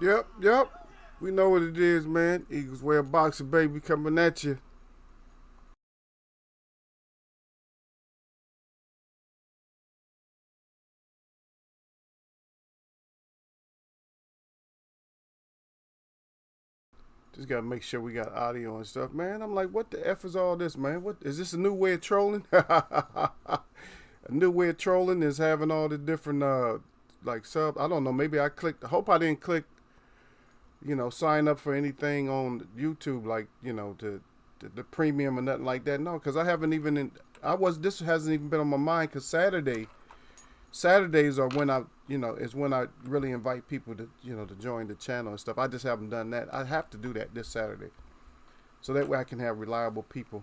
Yep. We know what it is, man. Eagles wear boxer, baby, coming at you. Just gotta make sure we got audio and stuff, man. I'm like, what the f is all this, man? What is this, a new way of trolling? A new way of trolling is having all the different like sub. I don't know. Maybe I clicked. I hope I didn't click. Sign up for anything on YouTube, like the premium or nothing like that. No, because I haven't even. This hasn't even been on my mind. Because Saturdays are when is when I really invite people to join the channel and stuff. I just haven't done that. I have to do that this Saturday, so that way I can have reliable people.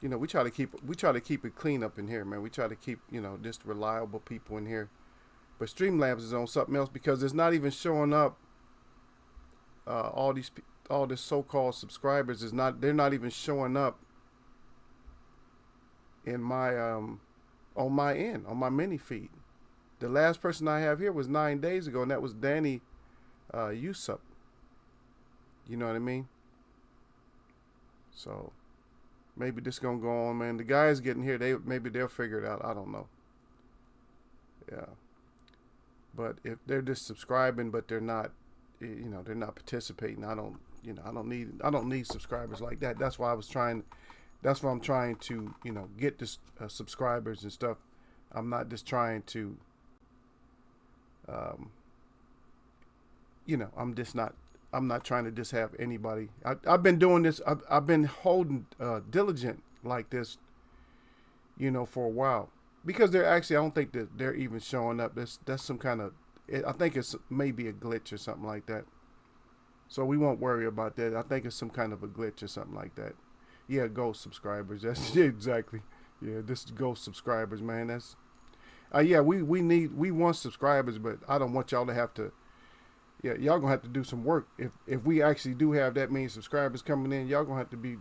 We try to keep it clean up in here, man. We try to keep just reliable people in here. But Streamlabs is on something else because it's not even showing up. All this so-called subscribers is not. They're not even showing up in my on my end on my mini feed. The last person I have here was 9 days ago, and that was Danny Yusup. You know what I mean? So maybe this gonna go on, man. The guys getting here, maybe they'll figure it out. I don't know. Yeah, but if they're just subscribing, but they're not, they're not participating. I don't need subscribers like that. That's why I was trying. That's why I'm trying to, get this subscribers and stuff. I'm not just trying to, um, I'm just not. I'm not trying to just have anybody. I've been doing this. I've been holding diligent like this, for a while because they're actually. I don't think that they're even showing up. That's some kind of. I think it's maybe a glitch or something like that. So we won't worry about that. I think it's some kind of a glitch or something like that. Yeah, ghost subscribers. That's yeah, exactly. Yeah, this is ghost subscribers, man. That's yeah. We want subscribers, but I don't want y'all to have to. Yeah, y'all gonna have to do some work. If we actually do have that many subscribers coming in, y'all gonna have to be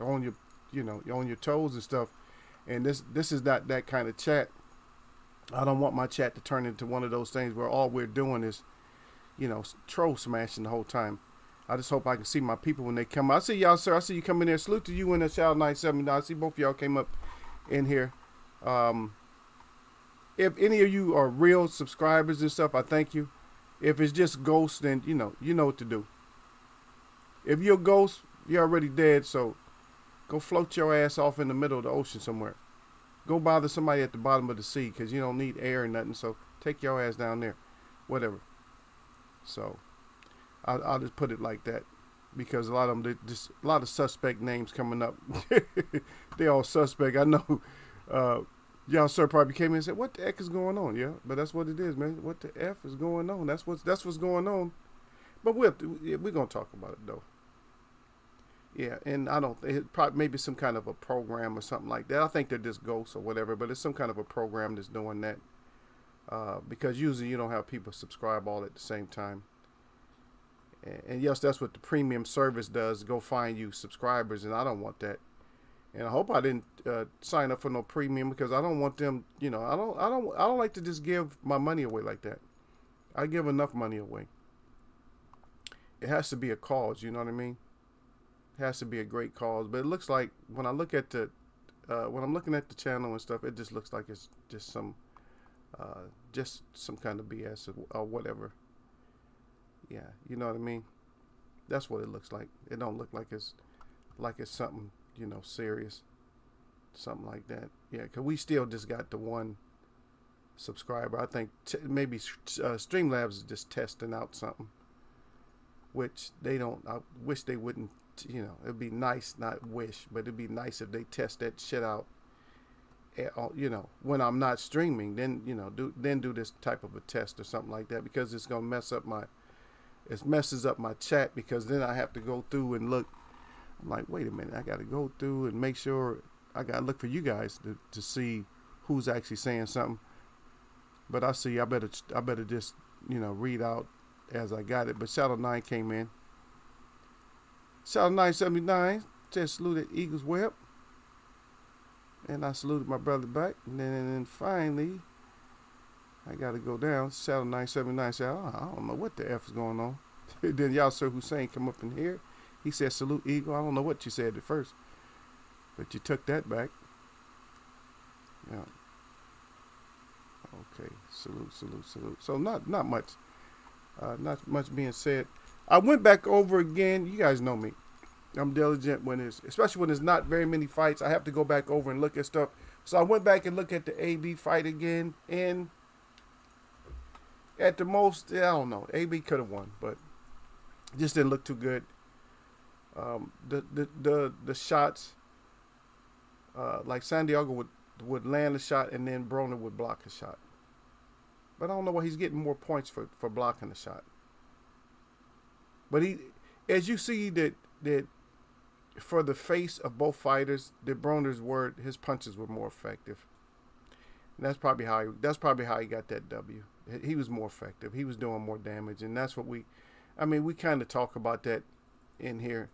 on your on your toes and stuff. And this is not that kind of chat. I don't want my chat to turn into one of those things where all we're doing is troll smashing the whole time. I just hope I can see my people when they come. I see y'all, sir. I see you coming there. Salute to you in the Shout 979. I see both of y'all came up in here. Um, if any of you are real subscribers and stuff, I thank you. If it's just ghosts, then you know what to do. If you're a ghost, you're already dead. So go float your ass off in the middle of the ocean somewhere. Go bother somebody at the bottom of the sea because you don't need air or nothing. So take your ass down there, whatever. So I'll just put it like that because a lot of them, just a lot of suspect names coming up. They all suspect. I know. Y'all sir probably came in and said, "What the heck is going on?" Yeah, but that's what it is, man. What the f is going on? That's what's going on. But we're gonna talk about it though. Yeah, and I don't. It probably maybe some kind of a program or something like that. I think they're just ghosts or whatever, but it's some kind of a program that's doing that. Because usually you don't have people subscribe all at the same time. And yes, that's what the premium service does. Go find you subscribers, and I don't want that. And I hope I didn't sign up for no premium because I don't want them. I don't like to just give my money away like that. I give enough money away. It has to be a cause. You know what I mean? It has to be a great cause. But it looks like when I look at when I'm looking at the channel and stuff, it just looks like it's just some kind of BS or whatever. Yeah, you know what I mean. That's what it looks like. It don't look like it's something serious, something like that. Yeah, because we still just got the one subscriber. I think maybe Streamlabs is just testing out something, which they don't. I wish they wouldn't. It'd be nice, not wish, but it'd be nice if they test that shit out. When I'm not streaming, then do this type of a test or something like that because it's gonna messes up my chat because then I have to go through and look. I'm like, wait a minute, I got to go through and make sure I got to look for you guys to see who's actually saying something. But I see, I better just read out as I got it. But Shadow 9 came in. Shadow 979 just saluted Eagles Web, and I saluted my brother back. And then finally, I got to go down. Shadow 979 said, oh, I don't know what the F is going on. Then Yasser Hussein come up in here. He said, salute Eagle. I don't know what you said at first, but you took that back. Yeah. Okay. Salute, salute, salute. So not much being said. I went back over again. You guys know me. I'm diligent especially when there's not very many fights. I have to go back over and look at stuff. So I went back and looked at the AB fight again, and at the most, I don't know, AB could have won, but it just didn't look too good. The shots, like Santiago would land a shot and then Broner would block a shot. But I don't know why he's getting more points for blocking the shot. But as you see that for the face of both fighters, that Broner's his punches were more effective. And that's probably how he got that W. He was more effective. He was doing more damage, and that's what we kind of talk about that in here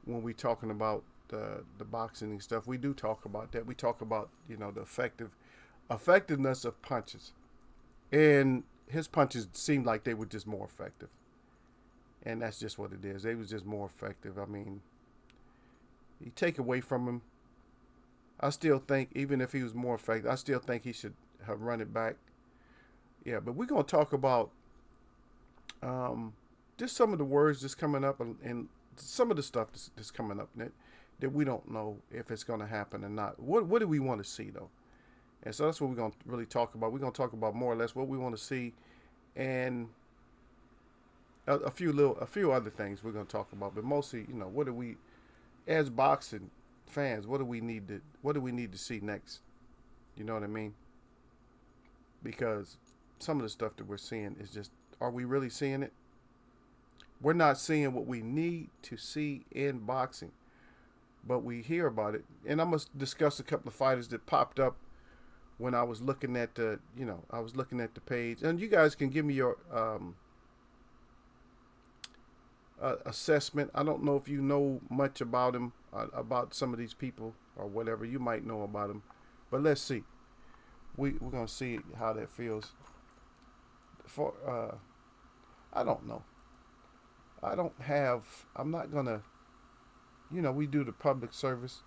when we talking about the boxing and stuff. We do talk about that. We talk about the effectiveness of punches, and his punches seemed like they were just more effective, and that's just what it is. They was just more effective. I mean, you take away from him, I still think even if he was more effective, I still think he should have run it back. Yeah, but we're gonna talk about just some of the words that's coming up and some of the stuff that's coming up that we don't know if it's going to happen or not. What do we want to see, though? And so that's what we're going to really talk about. We're going to talk about more or less what we want to see, and a few other things we're going to talk about. But mostly, what do we, as boxing fans, what do we need to see next? You know what I mean? Because some of the stuff that we're seeing is just, are we really seeing it? We're not seeing what we need to see in boxing, but we hear about it. And I'm going to discuss a couple of fighters that popped up when I was looking at the page. And you guys can give me your assessment. I don't know if you know much about him, about some of these people or whatever. You might know about them, but let's see. We're going to see how that feels. I don't know. I'm not going to, we do the public service.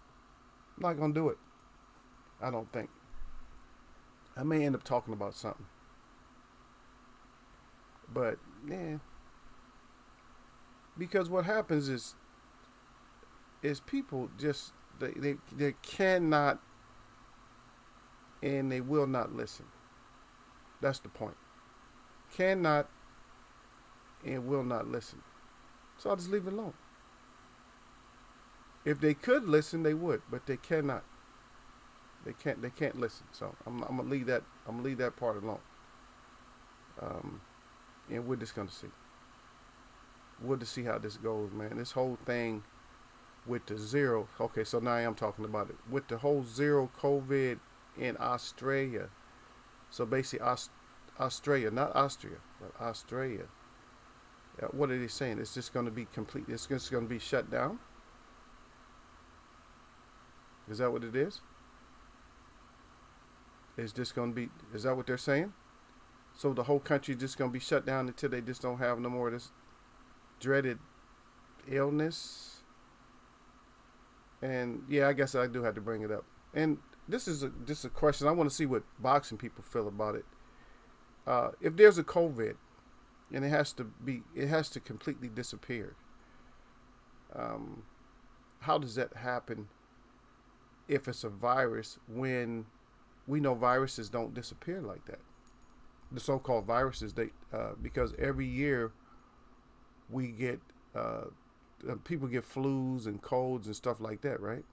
I'm not going to do it. I don't think. I may end up talking about something. But, yeah. Because what happens is people just, they cannot and they will not listen. That's the point. Cannot and will not listen. So I'll just leave it alone. If they could listen, they would, but they cannot. They can't listen. So I'm gonna leave that part alone. And we're just gonna see. We'll just see how this goes, man. This whole thing with the zero. Okay, so now I am talking about it. With the whole zero COVID in Australia. So basically Australia, not Austria, but Australia. What are they saying? It's just going to be complete. It's just going to be shut down. Is that what it is? It's just going to be. Is that what they're saying? So the whole country just going to be shut down until they just don't have no more of this dreaded illness. And yeah, I guess I do have to bring it up. And this is just a question. I want to see what boxing people feel about it. If there's a COVID, and it has to completely disappear. How does that happen if it's a virus when we know viruses don't disappear like that? The so-called viruses, because every year we get people get flus and colds and stuff like that, right?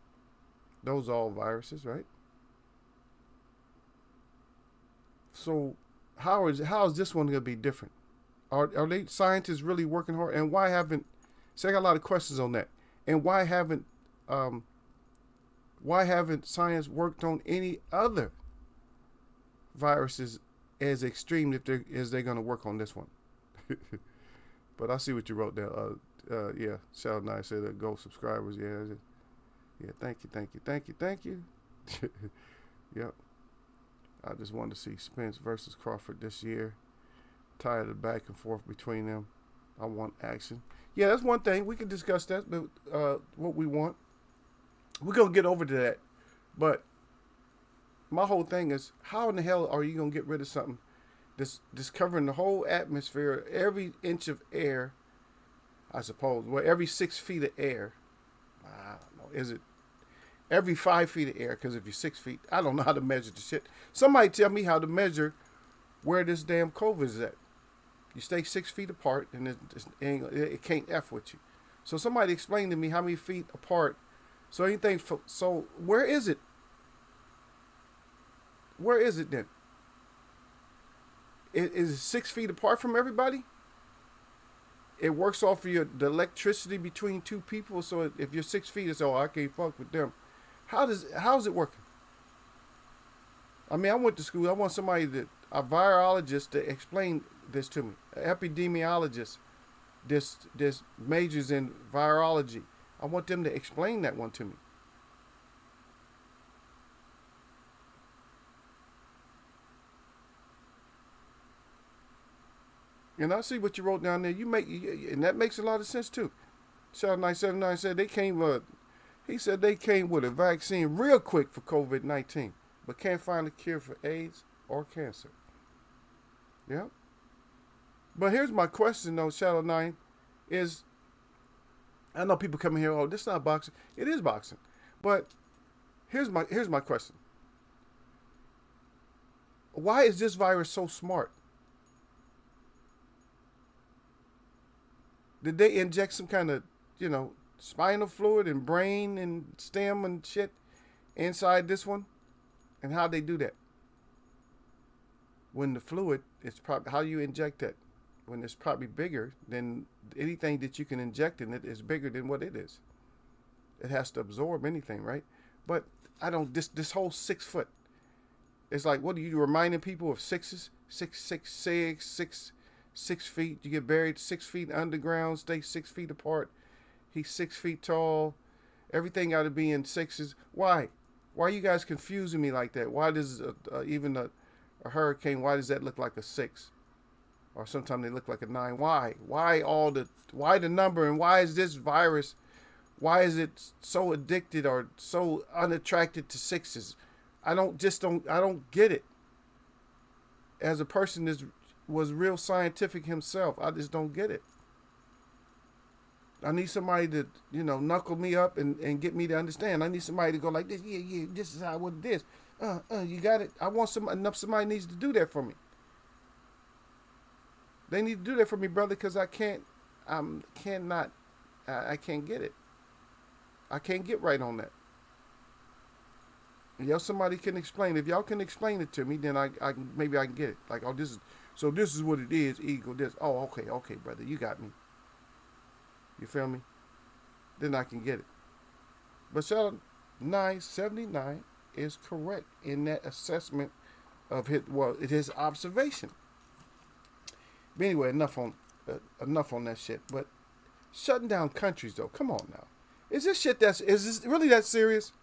Those are all viruses, right? So how is this one going to be different? Are they scientists really working hard? And why haven't? So I got a lot of questions on that. And why haven't science worked on any other viruses as extreme as they're going to work on this one? But I see what you wrote there. Yeah, Shout Nice said go subscribers. Yeah. Thank you. Yep. I just wanted to see Spence versus Crawford this year. Tired of the back and forth between them. I want action. Yeah, that's one thing. We can discuss that, but what we want. We're going to get over to that. But my whole thing is, how in the hell are you going to get rid of something that's covering the whole atmosphere, every inch of air, I suppose. Well, every 6 feet of air. I don't know. Is it every 5 feet of air? Because if you're 6 feet, I don't know how to measure the shit. Somebody tell me how to measure where this damn COVID is at. You stay 6 feet apart, and it can't F with you. So somebody explain to me how many feet apart. So anything. So where is it? Where is it then? Is it 6 feet apart from everybody? It works off of the electricity between two people. So if you're 6 feet, it's I can't fuck with them. How's it working? I mean, I went to school. I want a virologist to explain this to me. An epidemiologist, this majors in virology. I want them to explain that one to me. And I see what you wrote down there. And that makes a lot of sense too. Shadow 979 said he said they came with a vaccine real quick for COVID-19, but can't find a cure for AIDS or cancer. Yeah. But here's my question though, Shadow 9, is I know people come in here, this is not boxing. It is boxing. But here's my question. Why is this virus so smart? Did they inject some kind of, spinal fluid and brain and stem and shit inside this one? And how'd they do that? When the fluid, it's probably, how you inject that? When it's probably bigger than anything that you can inject in it is bigger than what it is. It has to absorb anything, right? But this whole 6 foot. It's like, what are you reminding people of sixes? 6 feet. You get buried 6 feet underground, stay 6 feet apart. He's 6 feet tall. Everything got to be in sixes. Why? Why are you guys confusing me like that? Why does even a hurricane, why does that look like a 6? Or sometimes they look like a 9. Why? Why the number? And why is this virus, why is it so addicted or so unattracted to sixes? I don't get it. As a person that was real scientific himself, I just don't get it. I need somebody to, knuckle me up and get me to understand. I need somebody to go like this. Yeah, this is what it is. You got it. I want somebody needs to do that for me. They need to do that for me, brother, because I can't get it. I can't get right on that. Somebody can explain. If y'all can explain it to me, then maybe I can get it. Like, this is what it is, equal this. Oh, okay, brother, you got me. You feel me? Then I can get it. But Shadow 979 is correct in that assessment of his observation. But anyway, enough on that shit. But shutting down countries, though, come on now. Is this really that serious?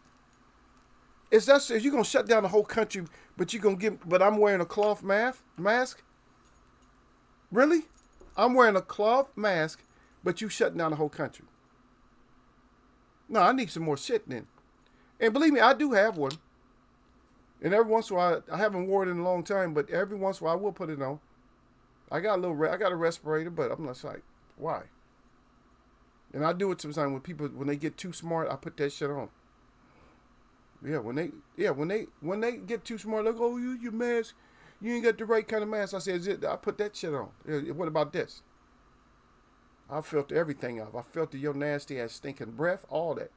Is you gonna shut down the whole country, but I'm wearing a cloth mask? Really? I'm wearing a cloth mask, but you shutting down the whole country? No, I need some more shit then. And believe me, I do have one. And every once in a while, I haven't worn it in a long time, but every once in a while I will put it on. I got a respirator, but I'm not like, why? And I do it sometimes when they get too smart, I put that shit on. When they get too smart, they go, use your mask. You ain't got the right kind of mask. I said, I put that shit on. What about this? I filter everything off. I filter your nasty ass stinking breath, all that.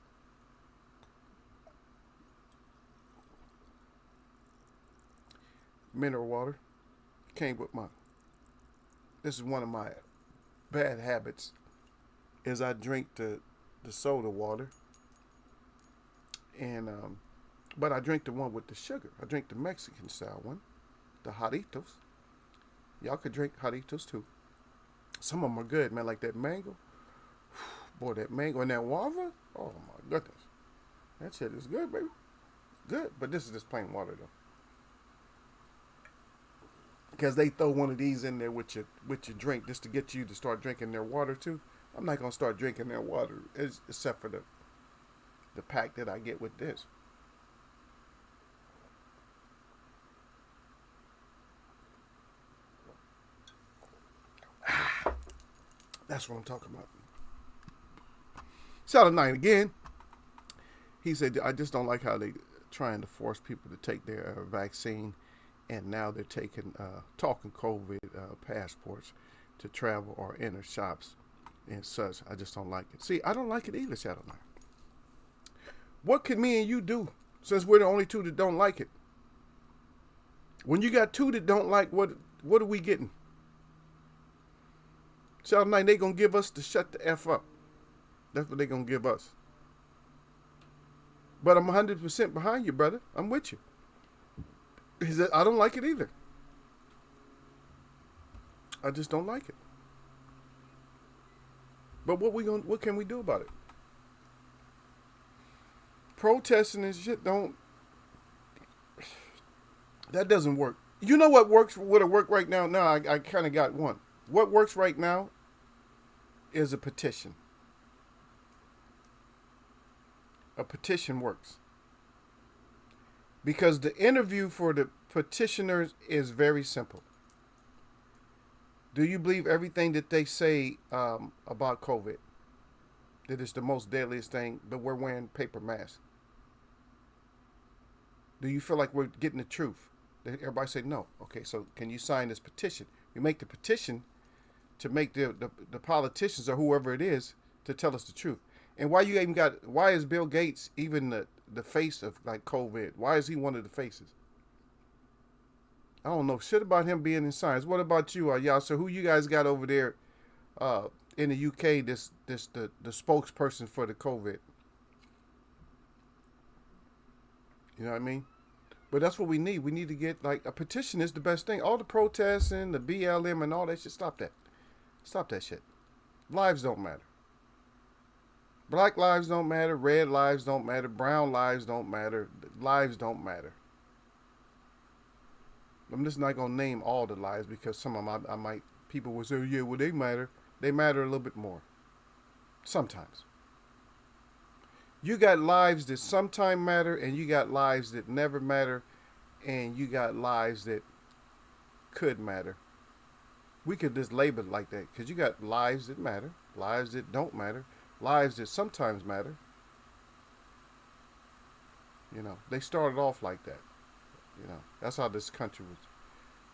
Mineral water came with this is one of my bad habits, is I drink the soda water. And but I drink the one with the sugar. I drink the Mexican style one, the Jarritos. Y'all could drink Jarritos too. Some of them are good, man, like that mango. Boy, that mango and that guava. Oh my goodness, that shit is good, baby. Good, but this is just plain water though. because they throw one of these in there with your drink just to get you to start drinking their water too. I'm not gonna start drinking their water except for the pack that I get with this. That's what I'm talking about. Shout out Nine again. He said, I just don't like how they trying to force people to take their vaccine, and now they're taking talking COVID passports to travel or enter shops and such. I just don't like it. See, I don't like it either, Shadow Nine. What can me and you do since we're the only two that don't like it? When you got two that don't like, what are we getting? Shadow Nine, they gonna give us to shut the F up. That's what they gonna give us. But I'm 100% behind you, brother. I'm with you. He said, I don't like it either. I just don't like it. But what can we do about it? Protesting and shit that doesn't work. You know what would have worked right now? No, I kind of got one. What works right now is a petition. A petition works. Because the interview for the petitioners is very simple. Do you believe everything that they say about COVID? That it's the most deadliest thing, but we're wearing paper masks. Do you feel like we're getting the truth? Everybody say no. Okay, so can you sign this petition? You make the petition to make the politicians or whoever it is to tell us the truth. And why is Bill Gates even the face of like COVID? Why is he one of the faces? I don't know shit about him being in science. What about you, y'all? So who you guys got over there in the UK? The spokesperson for the COVID. You know what I mean? But that's what we need. We need to get like a petition is the best thing. All the protesting, the BLM, and all that shit. Stop that. Stop that shit. Lives don't matter. Black lives don't matter. Red lives don't matter. Brown lives don't matter. Lives don't matter. I'm just not going to name all the lives because some of them people will say, yeah, well, they matter. They matter a little bit more. Sometimes. You got lives that sometimes matter, and you got lives that never matter, and you got lives that could matter. We could just label it like that because you got lives that matter, lives that don't matter, lives that sometimes matter. You know, they started off like that. You know, that's how this country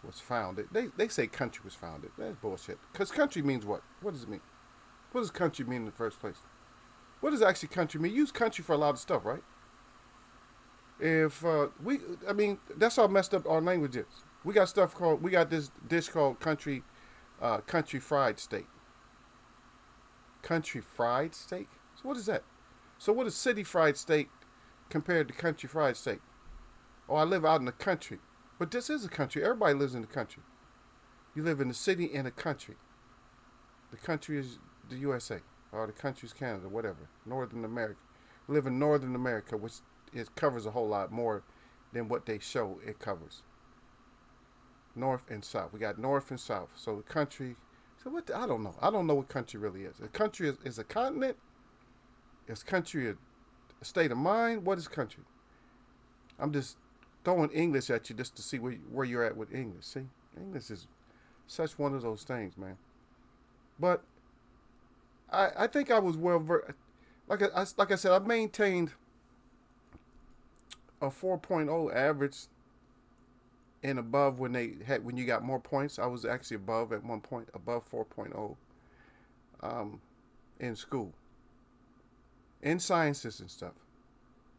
was founded. They say country was founded. That's bullshit. Because country means what? What does it mean? What does country mean in the first place? What does actually country mean? You use country for a lot of stuff, right? That's how messed up our language is. We got this dish called country fried steak. Country fried steak? So what is that? So what is city fried steak compared to country fried steak? Oh, I live out in the country. But this is a country. Everybody lives in the country. You live in the city and the country. The country is the USA. Or the country is Canada, whatever. Northern America. We live in Northern America, which covers a whole lot more than what they show it covers. North and South. We got North and South. So the country. So I don't know. I don't know what country really is. A country is a continent. Is country a state of mind? What is country? I'm just throwing English at you just to see where you're at with English. See, English is such one of those things, man. But I think I was well versed. Like I said, I maintained a 4.0 average and above when you got more points. I was actually above at one point, above 4.0 in school, in sciences and stuff.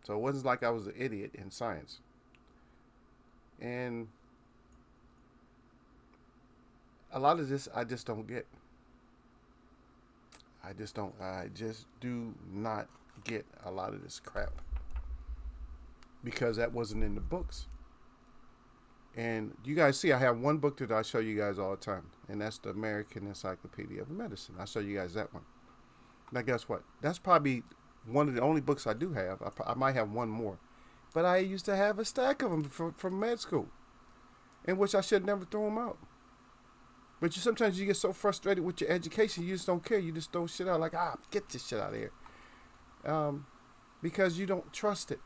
So it wasn't like I was an idiot in science. And a lot of this I just don't get. I just do not get a lot of this crap. Because that wasn't in the books. And you guys see I have one book that I show you guys all the time. And that's the American Encyclopedia of Medicine. I show you guys that one. Now guess what? That's probably one of the only books I do have. I might have one more. But I used to have a stack of them from med school. in which I should never throw them out. But sometimes you get so frustrated with your education, you just don't care. You just throw shit out like, get this shit out of here. Because you don't trust it.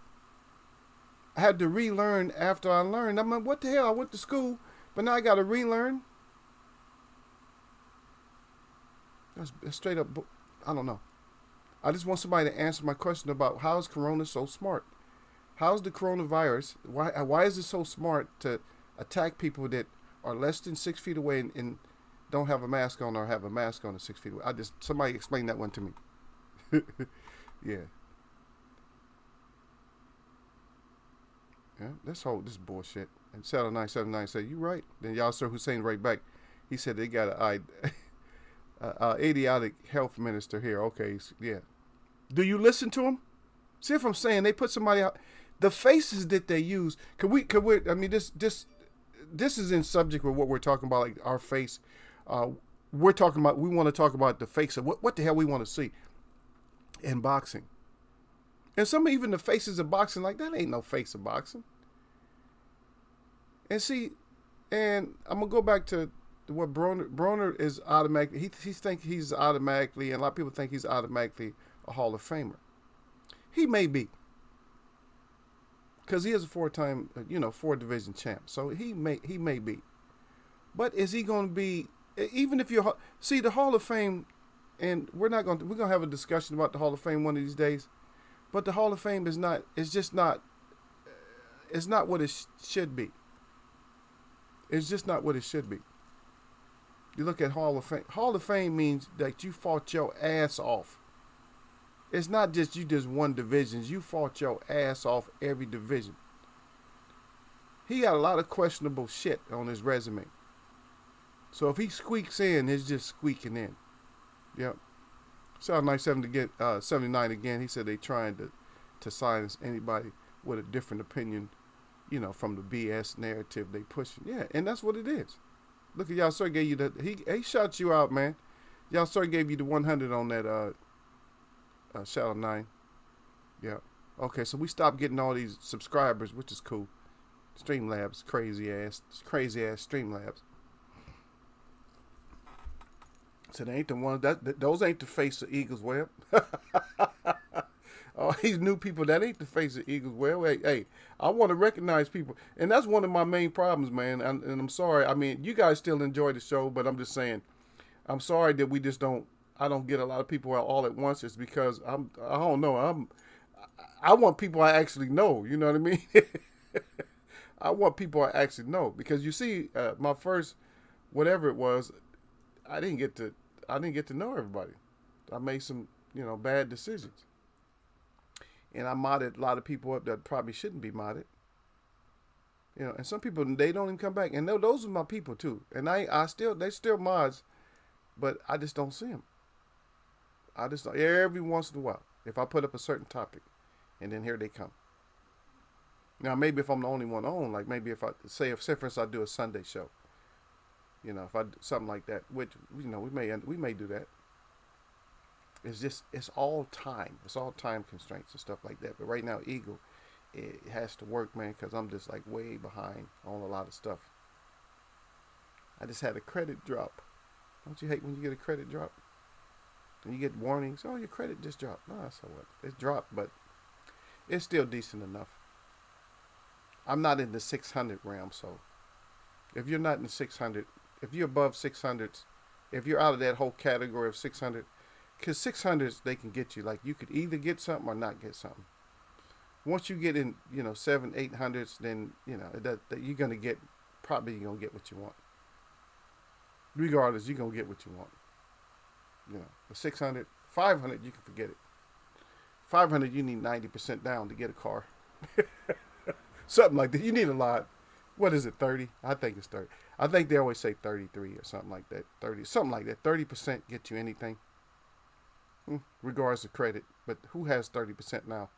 I had to relearn after I learned. I'm like, what the hell? I went to school, but now I got to relearn. That's straight up, I don't know. I just want somebody to answer my question about how is Corona so smart? How's the coronavirus? Why is it so smart to attack people that are less than 6 feet away and don't have a mask on or have a mask on at 6 feet away? Somebody explain that one to me. Yeah. Yeah, this bullshit. And Saddle 979 said, "You right." Then Yasser Hussein right back. He said they got a idiotic health minister here. Okay, yeah. Do you listen to him? See if I'm saying they put somebody out. The faces that they use. Could we? I mean, this is in subject with what we're talking about, like our face. We're talking about. We want to talk about the face of what the hell we want to see in boxing. And even the faces of boxing, like that ain't no face of boxing. And see, and I'm gonna go back to what Broner is automatically. He thinks he's automatically, and a lot of people think he's automatically a Hall of Famer. He may be, because he is a 4-time, 4-division champ. So he may be, but is he going to be? Even if you're the Hall of Fame, and we're gonna have a discussion about the Hall of Fame one of these days. But the Hall of Fame is not. It's just not. It's not what it should be. It's just not what it should be. You look at Hall of Fame. Hall of Fame means that you fought your ass off. It's not just you just won divisions. You fought your ass off every division. He got a lot of questionable shit on his resume. So if he squeaks in, it's just squeaking in. Yep. Sound 97 to get 79 again. He said they trying to silence anybody with a different opinion, from the BS narrative they pushing. Yeah, and that's what it is. Look at y'all, sir gave you he shot you out, man. Y'all, sir gave you the 100 on that Shadow 9. Yeah. Okay, so we stopped getting all these subscribers, which is cool. Streamlabs, crazy ass Streamlabs. So they ain't the ones those ain't the face of Eagles Web. All these new people, that ain't the face of Eagles Web. Hey, I want to recognize people, and that's one of my main problems, man. And I'm sorry. I mean, you guys still enjoy the show, but I'm just saying, I'm sorry that we just don't. I don't get a lot of people out all at once. It's because I don't know. I want people I actually know. You know what I mean? I want people I actually know, because you see, my first whatever it was, I didn't get to know everybody. I made some, bad decisions. And I modded a lot of people up that probably shouldn't be modded. And some people, they don't even come back. And those are my people too. And they still mods, but I just don't see them. I just don't, every once in a while, if I put up a certain topic, and then here they come. Now maybe if I'm the only one on, like maybe if say for instance I do a Sunday show. If I do something like that, which we may do that. It's all time. It's all time constraints and stuff like that. But right now, Eagle, it has to work, man, because I'm just like way behind on a lot of stuff. I just had a credit drop. Don't you hate when you get a credit drop? And you get warnings. Oh, your credit just dropped. No, so what? It's dropped, but it's still decent enough. I'm not in the 600 realm, so if you're not in the 600. If you're above 600s, if you're out of that whole category of 600, because 600s, they can get you. Like, you could either get something or not get something. Once you get in, 700s, 800s, then, that you're going to get, probably you're going to get what you want. Regardless, you're going to get what you want. The 600, 500, you can forget it. 500, you need 90% down to get a car. Something like that. You need a lot. What is it, 30? I think it's 30. I think they always say 33 or something like that. 30, something like that. 30% get you anything, regardless of credit. But who has 30% now?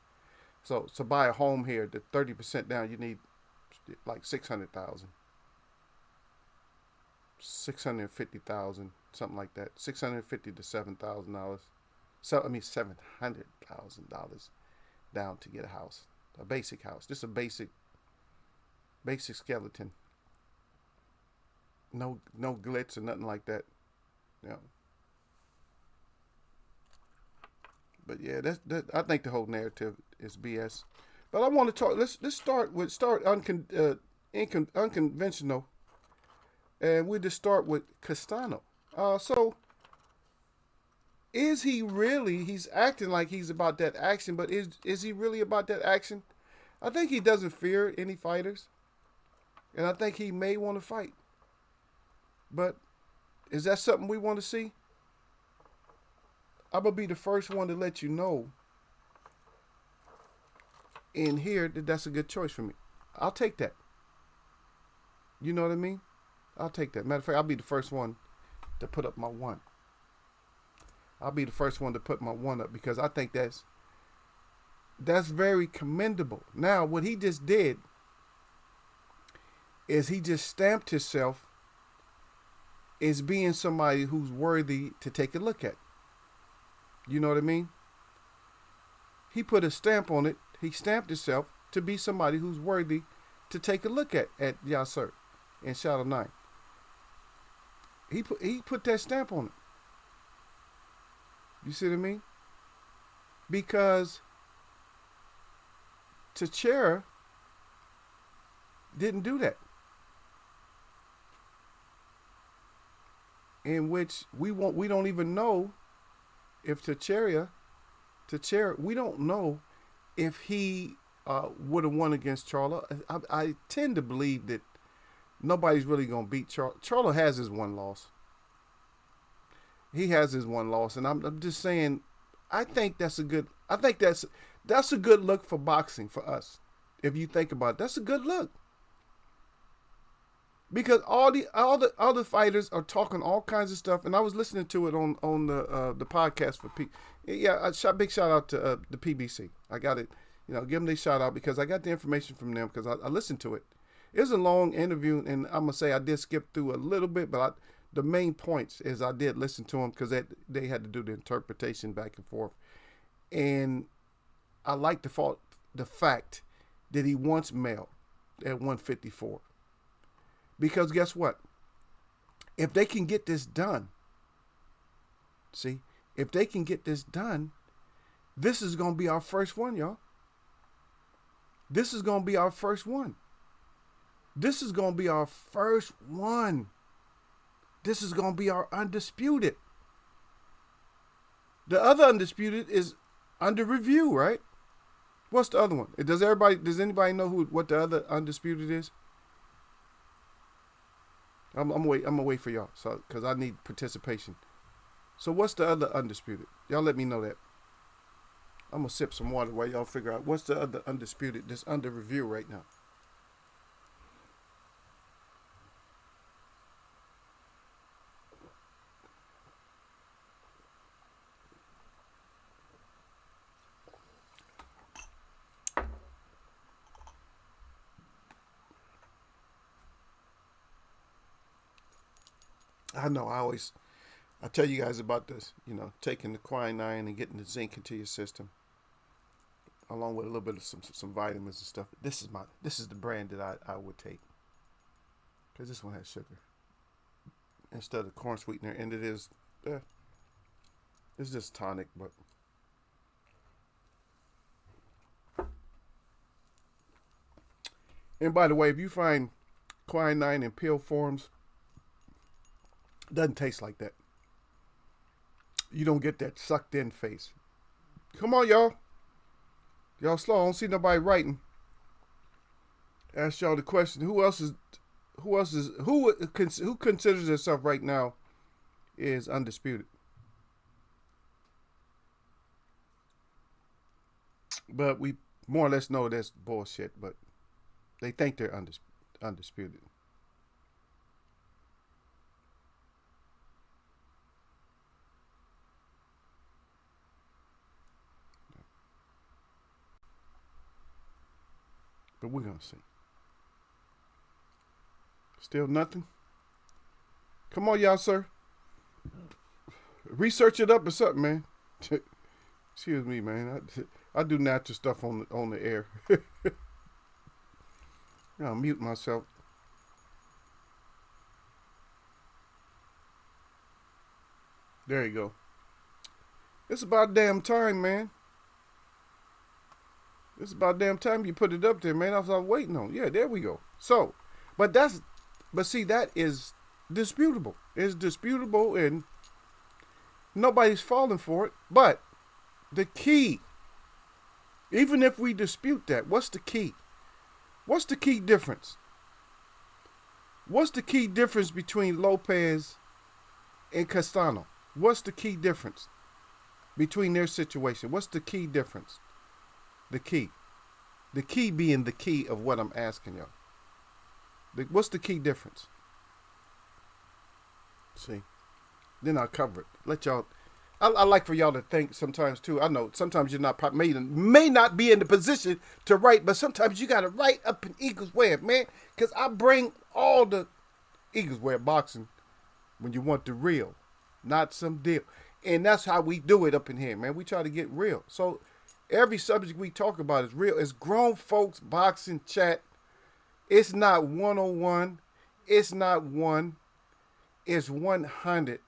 So buy a home here, the 30% down, you need like 600,000, 650,000, something like that. 650 to $7,000. So $700,000 down to get a house, a basic house, just a basic skeleton. no glitz or nothing like that. Yeah. But yeah, I think the whole narrative is BS. But I want to talk. Let's start unconventional, and we just start with Castano. So is he really? He's acting like he's about that action, but is he really about that action? I think he doesn't fear any fighters, and I think he may want to fight. But is that something we want to see? I'm gonna be the first one to let you know in here that that's a good choice for me. I'll take that. You know what I mean? I'll take that. Matter of fact, I'll be the first one to put up my one. I'll be the first one to put my one up because I think that's very commendable. Now, what he just did is he just stamped himself as being somebody who's worthy to take a look at. You know what I mean? He put a stamp on it. He stamped himself to be somebody who's worthy to take a look at Yasser in Shadow 9. He put that stamp on it. You see what I mean? Because Teixeira didn't do that. In which we don't even know if Teixeira, we don't know if he would have won against Charlo. I tend to believe that nobody's really going to beat Charlo. Charlo has his one loss. He has his one loss, and I'm just saying, I think that's a good look for boxing for us. If you think about it, that's a good look. Because all the other fighters are talking all kinds of stuff, and I was listening to it on the podcast for big shout out to the PBC. I got it, give them their shout out because I got the information from them because I listened to it. It was a long interview, and I'm gonna say I did skip through a little bit, but the main points is I did listen to them because they had to do the interpretation back and forth, and I like the fact that he wants Mel at 154. Because guess what? If they can get this done, if they can get this done, this is going to be our first one, y'all. This is going to be our first one. This is going to be our first one. This is going to be our undisputed. The other undisputed is under review, right? What's the other one? Does anybody know what the other undisputed is? I'm gonna wait for y'all, because I need participation. So what's the other undisputed? Y'all let me know that. I'm gonna sip some water while y'all figure out what's the other undisputed that's under review right now. I know I tell you guys about this, taking the quinine and getting the zinc into your system, along with a little bit of some vitamins and stuff. This is the brand that I would take, because this one has sugar instead of corn sweetener, and it is, it's just tonic, but. And by the way, if you find quinine in pill forms, it doesn't taste like that. You don't get that sucked in face. Come on, y'all. Y'all slow. I don't see nobody writing. Ask y'all the question. Who considers themselves right now is undisputed? But we more or less know that's bullshit, but they think they're undisputed. But we're going to see. Still nothing? Come on, y'all, sir. Research it up or something, man. Excuse me, man. I do natural stuff on the air. I'll mute myself. There you go. It's about damn time, man. It's about damn time you put it up there, man. I was waiting on. Yeah, there we go. So, but see, that is disputable. It's disputable, and nobody's falling for it. But the key, even if we dispute that, what's the key? What's the key difference? What's the key difference between Lopez and Castano? What's the key difference between their situation? What's the key difference? The key. The key being the key of what I'm asking y'all. What's the key difference? See? Then I'll cover it. Let y'all. I like for y'all to think sometimes too. I know sometimes you're not may not be in the position to write, but sometimes you got to write up in Eagles Web, man. Because I bring all the Eagles Web boxing when you want the real, not some deal. And that's how we do it up in here, man. We try to get real. So every subject we talk about is real. It's grown folks boxing chat. It's not 101. It's not one. It's 100.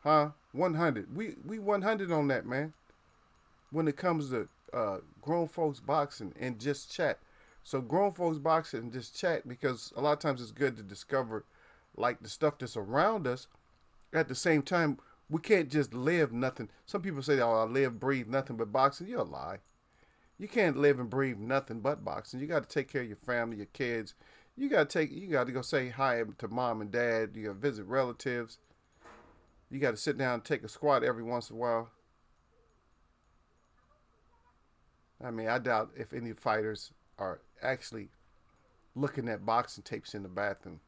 Huh? 100. We 100 on that, man. When it comes to grown folks boxing and just chat. So grown folks boxing and just chat, because a lot of times it's good to discover like the stuff that's around us. At the same time, we can't just live nothing. Some people say, oh, I live, breathe nothing but boxing. You're a lie. You can't live and breathe nothing but boxing. You got to take care of your family, your kids. You got to go say hi to mom and dad. You got to visit relatives. You got to sit down and take a squat every once in a while. I mean, I doubt if any fighters are actually looking at boxing tapes in the bathroom.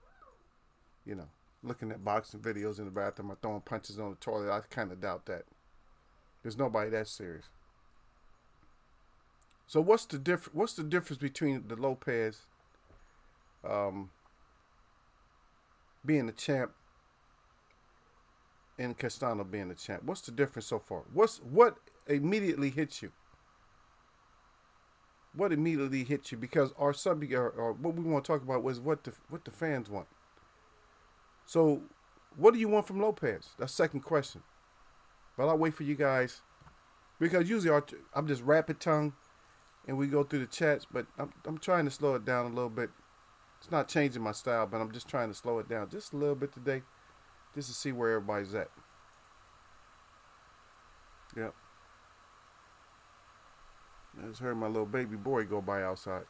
You know, looking at boxing videos in the bathroom or throwing punches on the toilet. I kind of doubt that. There's nobody that serious. So what's the difference between the Lopez being the champ and Castano being the champ? What's the difference so far? What immediately hits you? What immediately hits you? Because our subject or what we want to talk about was what the fans want. So what do you want from Lopez? That's the second question. But I'll wait for you guys, because usually I'm just rapid tongue and we go through the chats, but I'm trying to slow it down a little bit. It's not changing my style, but I'm just trying to slow it down just a little bit today, just to see where everybody's at. Yep. I just heard my little baby boy go by outside.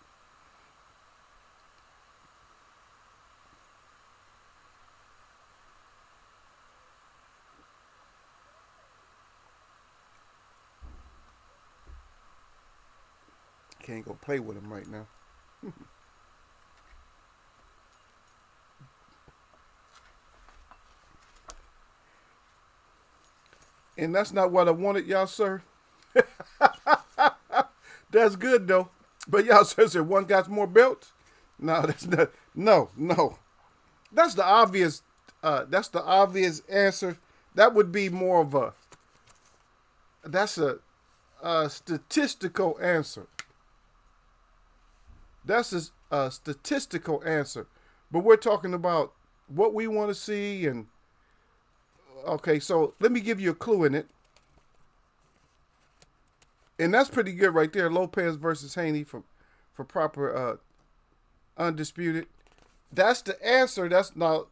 Can't go play with him right now. And that's not what I wanted, y'all, sir. That's good, though. But y'all said one got more belts? No, that's not. No. That's the obvious. That's the obvious answer. That would be more of a. That's a statistical answer. That's a statistical answer. But we're talking about what we want to see. And okay, so let me give you a clue in it. And that's pretty good right there. Lopez versus Haney for proper undisputed. That's the answer. That's now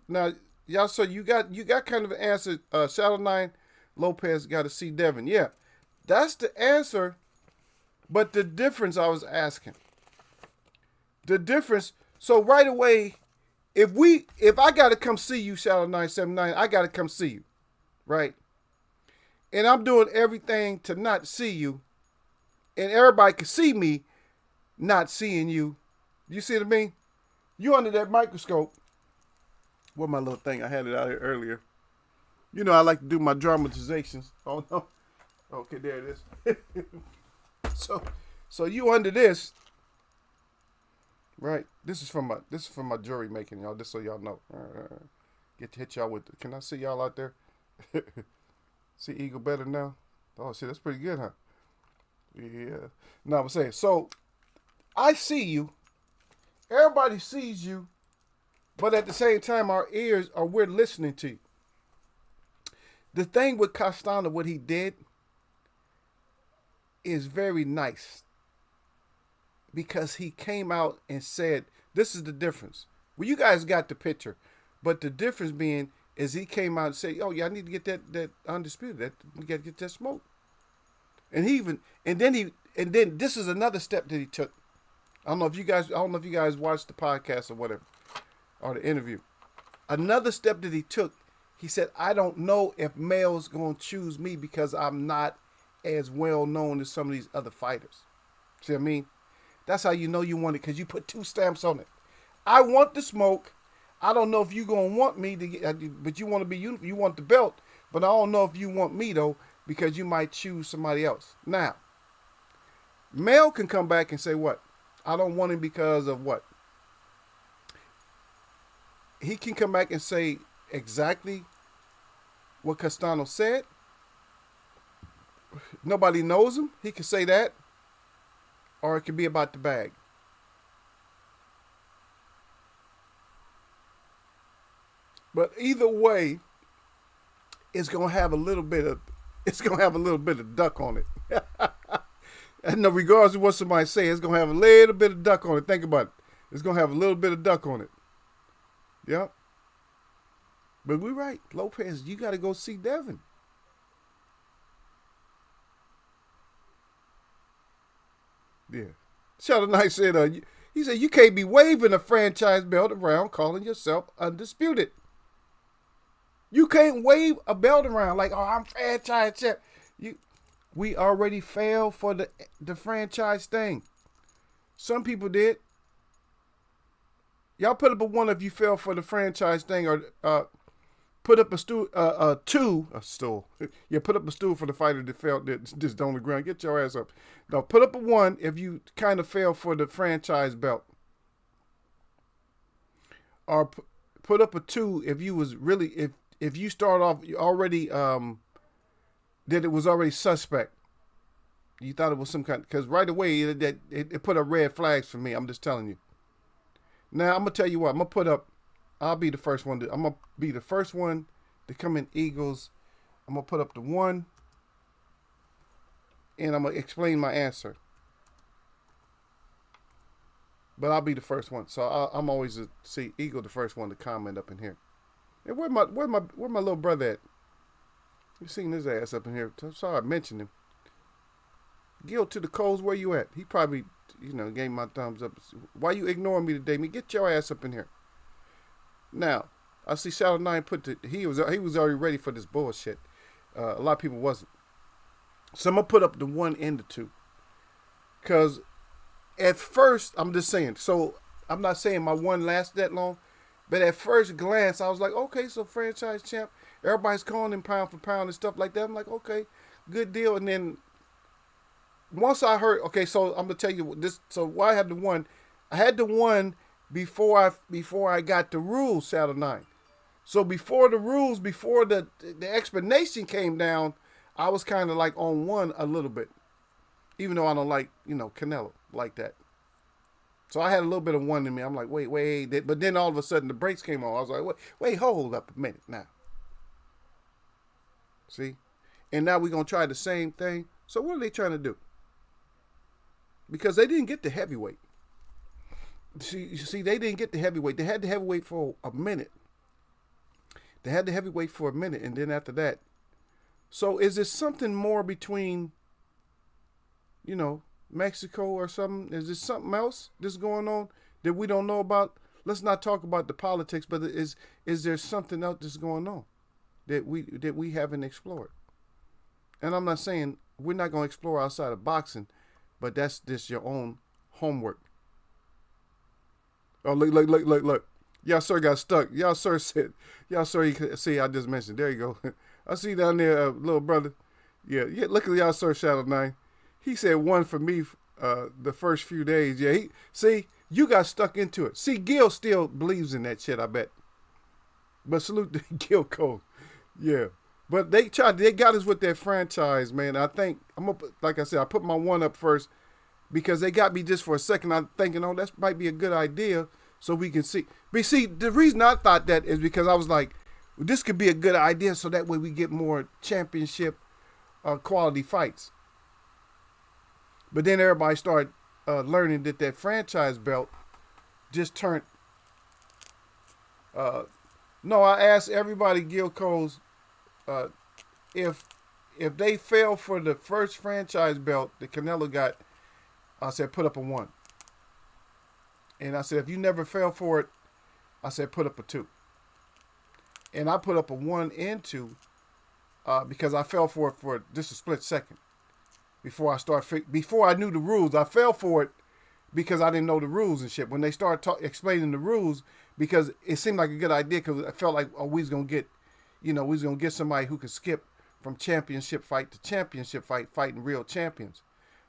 y'all. So you got kind of an answer. Shadow 9, Lopez got to see Devin. Yeah, that's the answer. But the difference I was asking. The difference. So right away, if I got to come see you, Shadow 979, I got to come see you, right? And I'm doing everything to not see you. And everybody can see me not seeing you. You see what I mean? You under that microscope. What my little thing? I had it out here earlier. You know I like to do my dramatizations. Oh no. Okay, there it is. So you under this, right? This is from my jury making, y'all. Just so y'all know. Get to hit y'all with. Can I see y'all out there? See Eagle better now? Oh shit, that's pretty good, huh? Yeah. No, I'm saying, so I see you. Everybody sees you. But at the same time, our ears we're listening to you. The thing with Castano, what he did is very nice because he came out and said, "This is the difference." Well, you guys got the picture, but the difference being is he came out and said, "Oh yeah, I need to get that undisputed. That we got to get that smoke." And then this is another step that he took. I don't know if you guys watched the podcast or whatever, or the interview. Another step that he took, he said, "I don't know if Mel's gonna choose me because I'm not as well known as some of these other fighters." See what I mean? That's how you know you want it, because you put two stamps on it. I want the smoke. I don't know if you gonna want me to get, but you want to be you want the belt, but I don't know if you want me though, because you might choose somebody else. Now, Mel can come back and say what? I don't want him because of what? He can come back and say exactly what Castano said. Nobody knows him. He can say that. Or it could be about the bag. But either way, it's gonna have a little bit of duck on it. And regardless of what somebody say, it's gonna have a little bit of duck on it. Think about it. It's gonna have a little bit of duck on it. Yep. But we're right. Lopez, you gotta go see Devin. Yeah. Shadow Knight said, he said, you can't be waving a franchise belt around calling yourself undisputed. You can't wave a belt around like, oh, I'm franchise champ. We already failed for the franchise thing. Some people did. Y'all put up a 1 if you fell for the franchise thing, or put up a stool. Yeah, put up a stool for the fighter that fell just on the ground. Get your ass up. Now put up a 1 if you kind of fell for the franchise belt, or put up a 2 if you was really if you start off already that it was already suspect. You thought it was some kind, because right away it put up red flags for me. I'm just telling you. Now I'm gonna tell you what. I'll be the first one. I'm gonna be the first one to come in Eagles. I'm gonna put up the 1, and I'm gonna explain my answer. But I'll be the first one. So I'm always Eagle the first one to comment up in here. And where my little brother at? You seen his ass up in here. I'm sorry I mentioned him. Gil to the Coles, where you at? He probably, gave my thumbs up. Why you ignoring me today? Get your ass up in here. Now, I see Shadow 9 he was already ready for this bullshit. A lot of people wasn't. So I'm gonna put up the 1 and the 2. Cause at first, I'm just saying, so I'm not saying my 1 lasts that long, but at first glance, I was like, okay, so franchise champ, everybody's calling him pound for pound and stuff like that. I'm like, okay, good deal. And then once I heard, okay, so I'm gonna tell you this. So why I had the 1? I had the 1 before I got the rules, Shadow 9. So before the rules, before the explanation came down, I was kind of like on 1 a little bit, even though I don't like Canelo like that. So I had a little bit of 1 in me. I'm like, wait, but then all of a sudden the brakes came on. I was like, wait, hold up a minute now. See, and now we're gonna try the same thing. So what are they trying to do? Because they didn't get the heavyweight. See, they didn't get the heavyweight. They had the heavyweight for a minute. And then after that. So is there something more between, Mexico or something? Is there something else that's going on that we don't know about? Let's not talk about the politics, but is there something else that's going on that we haven't explored? And I'm not saying we're not going to explore outside of boxing, but that's just your own homework. Oh, look. Y'all sir got stuck. Y'all sir said, you can see, I just mentioned. There you go. I see down there, little brother. Yeah, look at y'all sir, Shadow 9. He said 1 for me the first few days. Yeah, you got stuck into it. See, Gil still believes in that shit, I bet. But salute to Gil Cole. Yeah. But they got us with that franchise, man. I think, like I said, I put my 1 up first because they got me just for a second. I'm thinking, that might be a good idea so we can see. But see, the reason I thought that is because I was like, This could be a good idea, so that way we get more championship quality fights. But then everybody started learning that that franchise belt just turned. No, I asked everybody, Gil Coles, uh, if they fell for the first franchise belt that Canelo got, I said put up a 1. And I said if you never fell for it, I said put up a 2. And I put up a 1 and 2 because I fell for it for just a split second before I knew the rules. I fell for it because I didn't know the rules and shit. When they started explaining the rules, because it seemed like a good idea, because I felt like, oh, we was gonna get somebody who could skip from championship fight to championship fight, fighting real champions.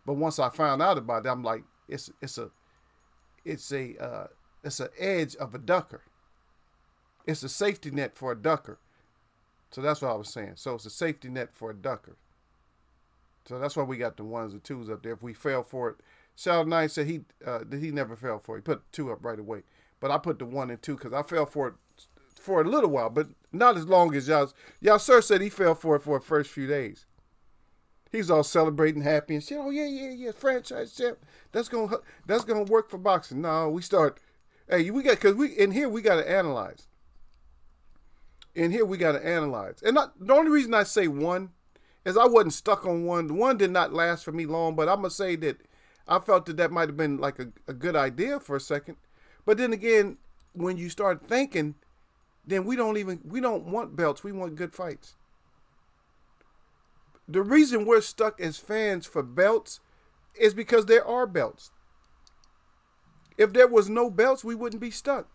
But once I found out about it, I'm like, it's a edge of a ducker. It's a safety net for a ducker. So that's what I was saying. So it's a safety net for a ducker. So that's why we got the 1s and 2s up there. If we fell for it, Shadow Knight said that he never fell for it. He put 2 up right away. But I put the 1 and 2 because I fell for it for a little while, but not as long as y'all. Y'all sir said he fell for it for the first few days. He's all celebrating, happy and shit. Oh yeah, franchise champ. That's gonna work for boxing. No, we start. Hey, we got in here we got to analyze. In here we got to analyze, and the only reason I say 1 is I wasn't stuck on 1. The 1 did not last for me long, but I'm gonna say that I felt that might have been like a good idea for a second. But then again, when you start thinking, then we don't want belts. We want good fights. The reason we're stuck as fans for belts is because there are belts. If there was no belts, we wouldn't be stuck.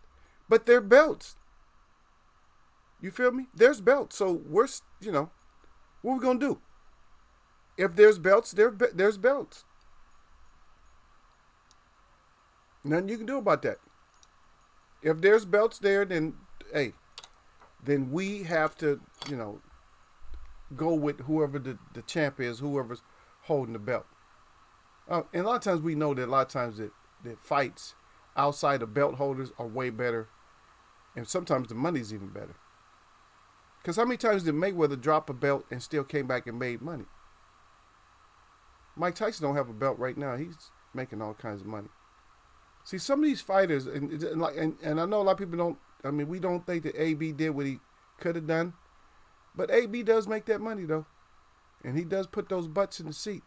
But they're belts. You feel me? There's belts. So we're, what are we going to do? If there's belts, there's belts. Nothing you can do about that. If there's belts there, then, hey, then we have to, go with whoever the champ is, whoever's holding the belt. And a lot of times we know that a lot of times that fights outside of belt holders are way better. And sometimes the money's even better. Because how many times did Mayweather drop a belt and still came back and made money? Mike Tyson don't have a belt right now. He's making all kinds of money. See, some of these fighters, and I know a lot of people don't, we don't think that AB did what he could have done. But AB does make that money, though. And he does put those butts in the seat.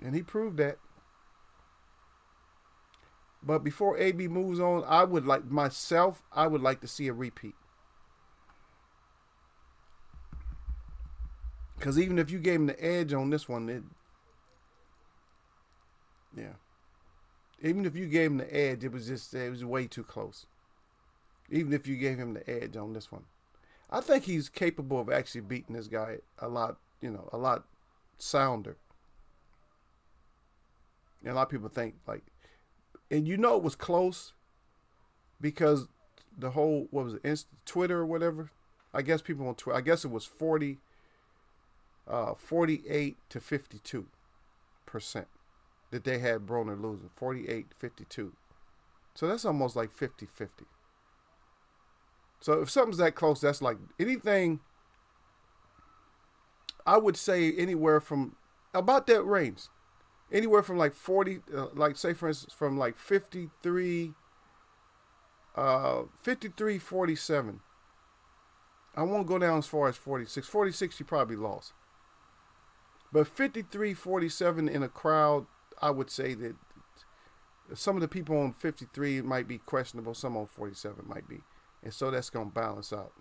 And he proved that. But before AB moves on, I would like to see a repeat. Because even if you gave him the edge on this one, even if you gave him the edge, it was way too close. Even if you gave him the edge on this one. I think he's capable of actually beating this guy a lot sounder. And a lot of people think and it was close because the whole, what was it, Twitter or whatever? I guess people on Twitter, I guess it was 48 to 52% that they had Broner losing. 48-52. So that's almost like 50-50. So if something's that close, that's like anything, I would say anywhere from about that range. Anywhere from like 40, say for instance, from like 53, 47. I won't go down as far as 46. 46, you probably lost. But 53-47 in a crowd, I would say that some of the people on 53 might be questionable. Some on 47 might be. And so that's going to balance out.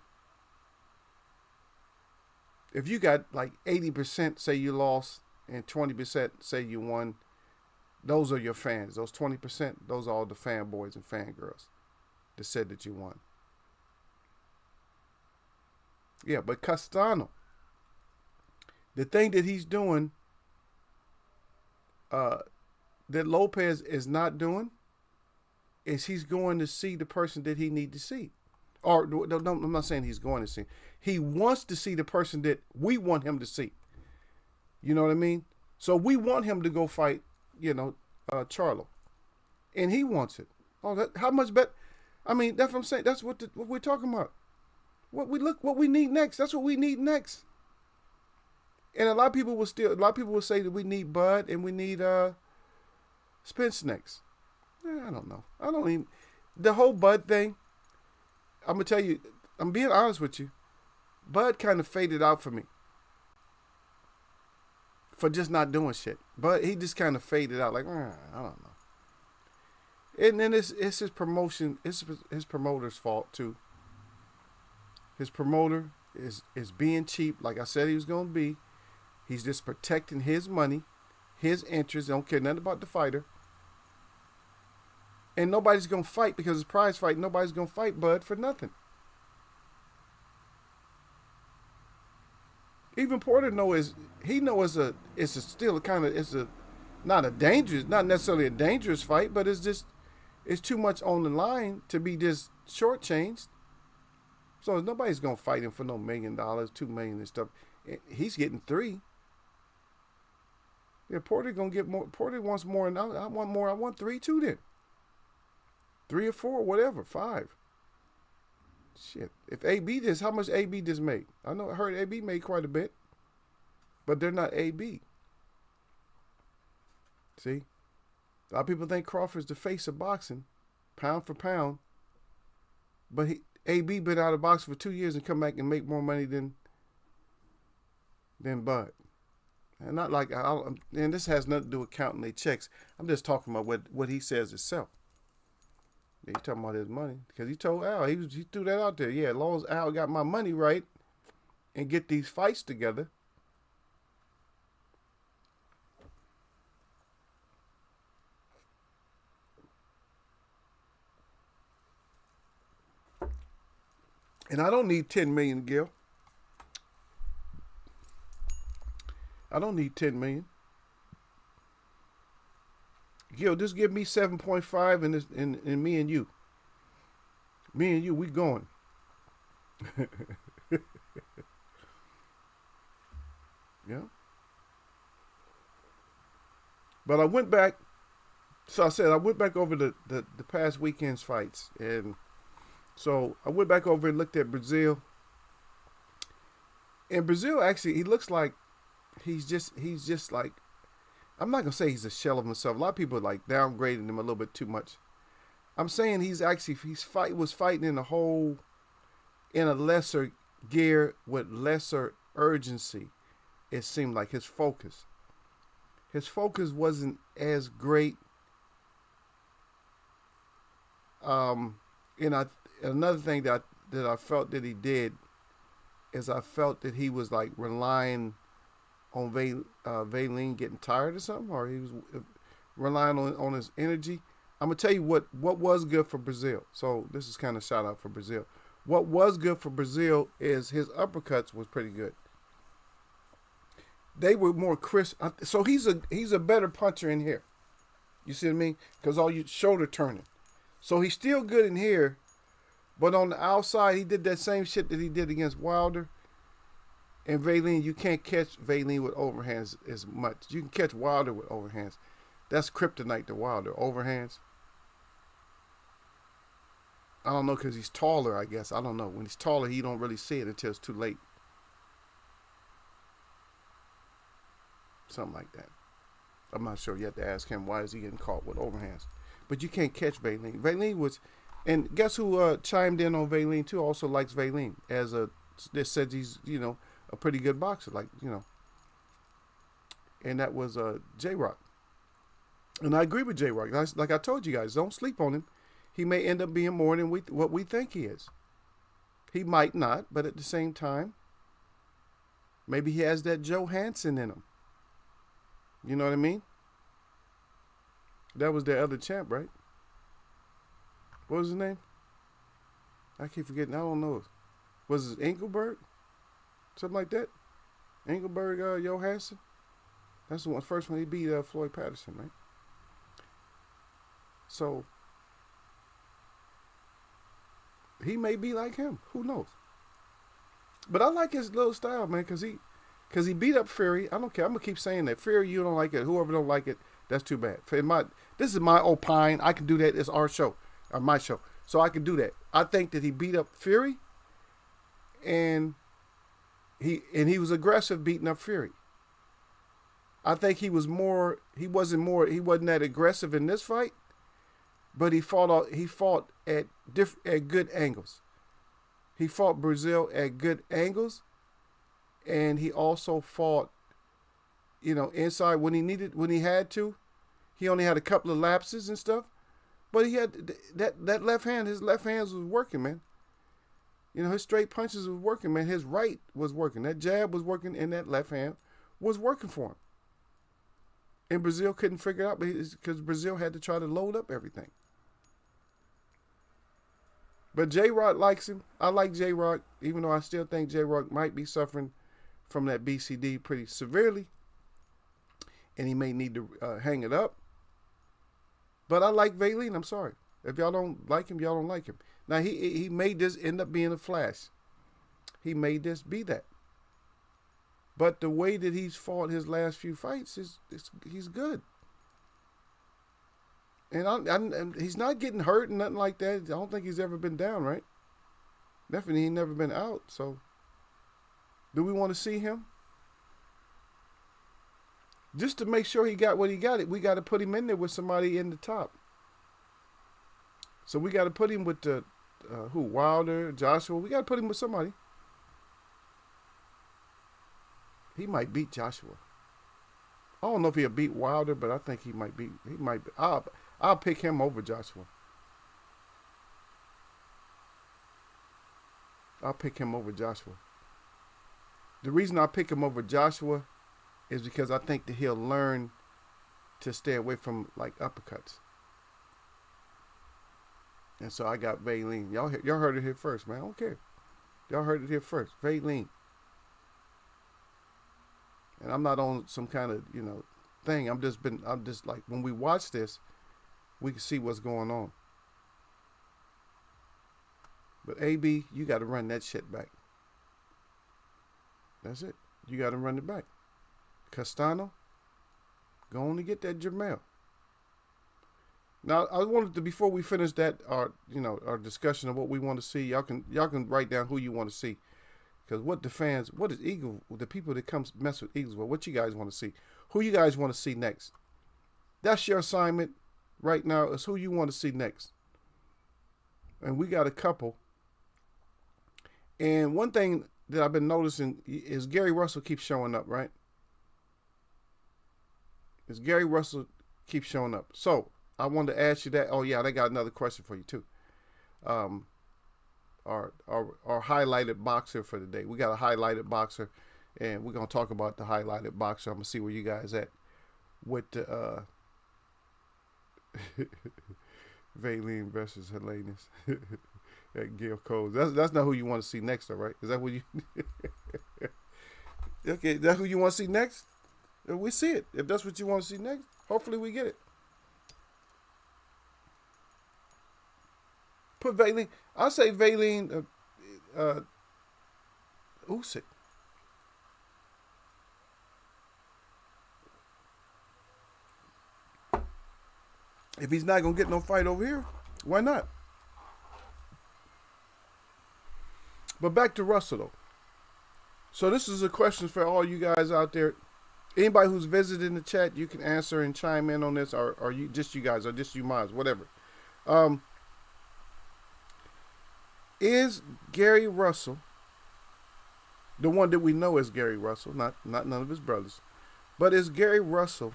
If you got like 80% say you lost and 20% say you won, those are your fans. Those 20%, those are all the fanboys and fangirls that said that you won. Yeah, but Castano, the thing that he's doing, that Lopez is not doing, is he's going to see the person that he need to see. Or, no, I'm not saying he's going to see. He wants to see the person that we want him to see. You know what I mean? So we want him to go fight, Charlo. And he wants it. Oh, how much better? I mean, that's what I'm saying. That's what we're talking about. What we need next. That's what we need next. And a lot of people will say that we need Bud and we need Spence next. I don't know. I don't even the whole Bud thing. I'm gonna tell you. I'm being honest with you. Bud kind of faded out for me for just not doing shit. But he just kind of faded out. Like I don't know. And then it's his promotion. It's his promoter's fault too. His promoter is being cheap, like I said he was gonna be. He's just protecting his money, his interests. Don't care nothing about the fighter. And nobody's gonna fight because it's prize fight. Nobody's gonna fight Bud for nothing. Even Porter knows not necessarily a dangerous fight, but it's too much on the line to be just shortchanged. So nobody's gonna fight him for no $1 million, $2 million and stuff. He's getting $3 million. Yeah, Porter gonna get more. Porter wants more, and I want more. I want $3 million too. Then 3 or 4, whatever, 5. Shit. If AB this, how much AB just made? I heard AB made quite a bit, but they're not AB. See, a lot of people think Crawford's the face of boxing, pound for pound, but AB been out of boxing for 2 years and come back and make more money than Bud. And not like and this has nothing to do with counting their checks. I'm just talking about what he says himself. Yeah, he's talking about his money because he told Al he threw that out there. Yeah, as long as Al got my money right and get these fights together. And I don't need 10 million, Gil. I don't need 10 million. Gil, just give me 7.5 and me and you. Me and you, we going. Yeah. But I went back. So I said I went back over the past weekend's fights. And so I went back over and looked at Brazil. And Brazil, actually, he looks like he's just like, I'm not gonna say he's a shell of himself. A lot of people are like downgrading him a little bit too much. I'm saying was fighting in a lesser gear with lesser urgency. It seemed like his focus wasn't as great. Another thing that I felt that he did is I felt that he was like relying on Vaylin getting tired or something, or he was relying on his energy. I'm gonna tell you what was good for Brazil. So this is kind of shout out for Brazil. What was good for Brazil is his uppercuts was pretty good. They were more crisp. So he's a better puncher in here. You see what I mean? Because all you shoulder turning. So he's still good in here, but on the outside he did that same shit that he did against Wilder. And Vaylin, you can't catch Vaylin with overhands as much. You can catch Wilder with overhands. That's kryptonite to Wilder. Overhands. I don't know, because he's taller, I guess. I don't know. When he's taller, he don't really see it until it's too late. Something like that. I'm not sure. You have to ask him, why is he getting caught with overhands? But you can't catch Vaylin. Vaylin was, and guess who chimed in on Vaylin too? Also likes Vaylin they said he's, a pretty good boxer, and that was J-Rock. And I agree with J-Rock. Like I told you guys, don't sleep on him. He may end up being more than what we think he is. He might not, but at the same time, maybe he has that Joe Hansen in him. You know what I mean? That was their other champ, right? What was his name? I keep forgetting. I don't know. Was it Engelberg? Something like that? Engelberg, Johansson? That's the first one he beat Floyd Patterson, right? So, he may be like him. Who knows? But I like his little style, man, because he beat up Fury. I don't care. I'm going to keep saying that. Fury, you don't like it. Whoever don't like it, that's too bad. This is my opine. I can do that. It's our show, or my show. So I can do that. I think that he beat up Fury, and he was aggressive beating up Fury. I think he wasn't that aggressive in this fight, but he fought at good angles. He fought Brazil at good angles, and he also fought, inside when he had to. He only had a couple of lapses and stuff, but he had that left hand. His left hands was working, man. His straight punches was working, man. His right was working. That jab was working, and that left hand was working for him. And Brazil couldn't figure it out because Brazil had to try to load up everything. But J-Rock likes him. I like J-Rock, even though I still think J-Rock might be suffering from that BCD pretty severely. And he may need to hang it up. But I like Vaylin. I'm sorry. If y'all don't like him, y'all don't like him. Now, he made this end up being a flash. He made this be that. But the way that he's fought his last few fights, he's good. And he's not getting hurt and nothing like that. I don't think he's ever been down, right? Definitely, he's never been out. So, do we want to see him? Just to make sure he got what he got, we got to put him in there with somebody in the top. So we got to put him with the Wilder, Joshua. We got to put him with somebody. He might beat Joshua. I don't know if he'll beat Wilder, but I think he might beat. I'll pick him over Joshua. I'll pick him over Joshua. The reason I pick him over Joshua is because I think that he'll learn to stay away from like uppercuts. And so I got Vaylin. Y'all heard it here first, man. I don't care. Y'all heard it here first. Vaylin. And I'm not on some kind of, thing. I'm just like, when we watch this, we can see what's going on. But AB, you got to run that shit back. That's it. You got to run it back. Castano, go on to get that Jermell. Now, I wanted to, before we finish that, our discussion of what we want to see, y'all can write down who you want to see. Because what is the people that come mess with Eagles, what you guys want to see? Who you guys want to see next? That's your assignment right now, is who you want to see next. And we got a couple. And one thing that I've been noticing is Gary Russell keeps showing up, right? Gary Russell keeps showing up. So, I wanted to ask you that. Oh, yeah, they got another question for you, too. Our highlighted boxer for the day. We got a highlighted boxer, and we're going to talk about the highlighted boxer. I'm going to see where you guys at with the Vaylin versus Helenius at Gil Coles. That's not who you want to see next, all right? Is that what you... Okay, that's who you want to see next? We see it. If that's what you want to see next, hopefully we get it. Put Vaylin. I'll say Vaylin Usyk. If he's not going to get no fight over here, why not? But back to Russell, though. So this is a question for all you guys out there. Anybody who's visited in the chat, you can answer and chime in on this, or you just you guys, or just you minds, whatever. Is Gary Russell the one that we know as Gary Russell, not none of his brothers, but is Gary Russell,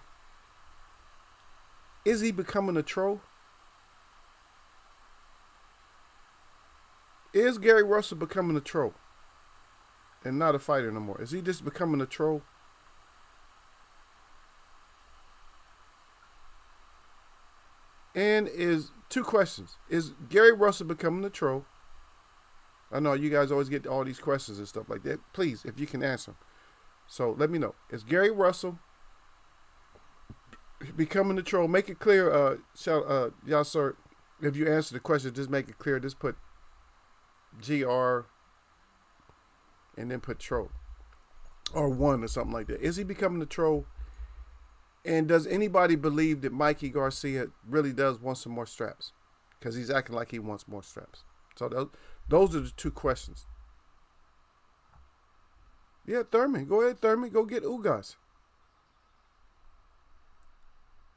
is he becoming a troll? Is Gary Russell becoming a troll and not a fighter no more? Is he just becoming a troll? And is two questions. Is Gary Russell becoming a troll? I know you guys always get all these questions and stuff like that. Please, if you can answer them. So let me know. Is Gary Russell becoming a troll? Make it clear, y'all, sir. If you answer the question, just make it clear. Just put GR and then put troll. Or 1 or something like that. Is he becoming a troll? And does anybody believe that Mikey Garcia really does want some more straps? because he's acting like he wants more straps. So those are the two questions. Yeah, Thurman. Go ahead, Thurman. Go get Ugas.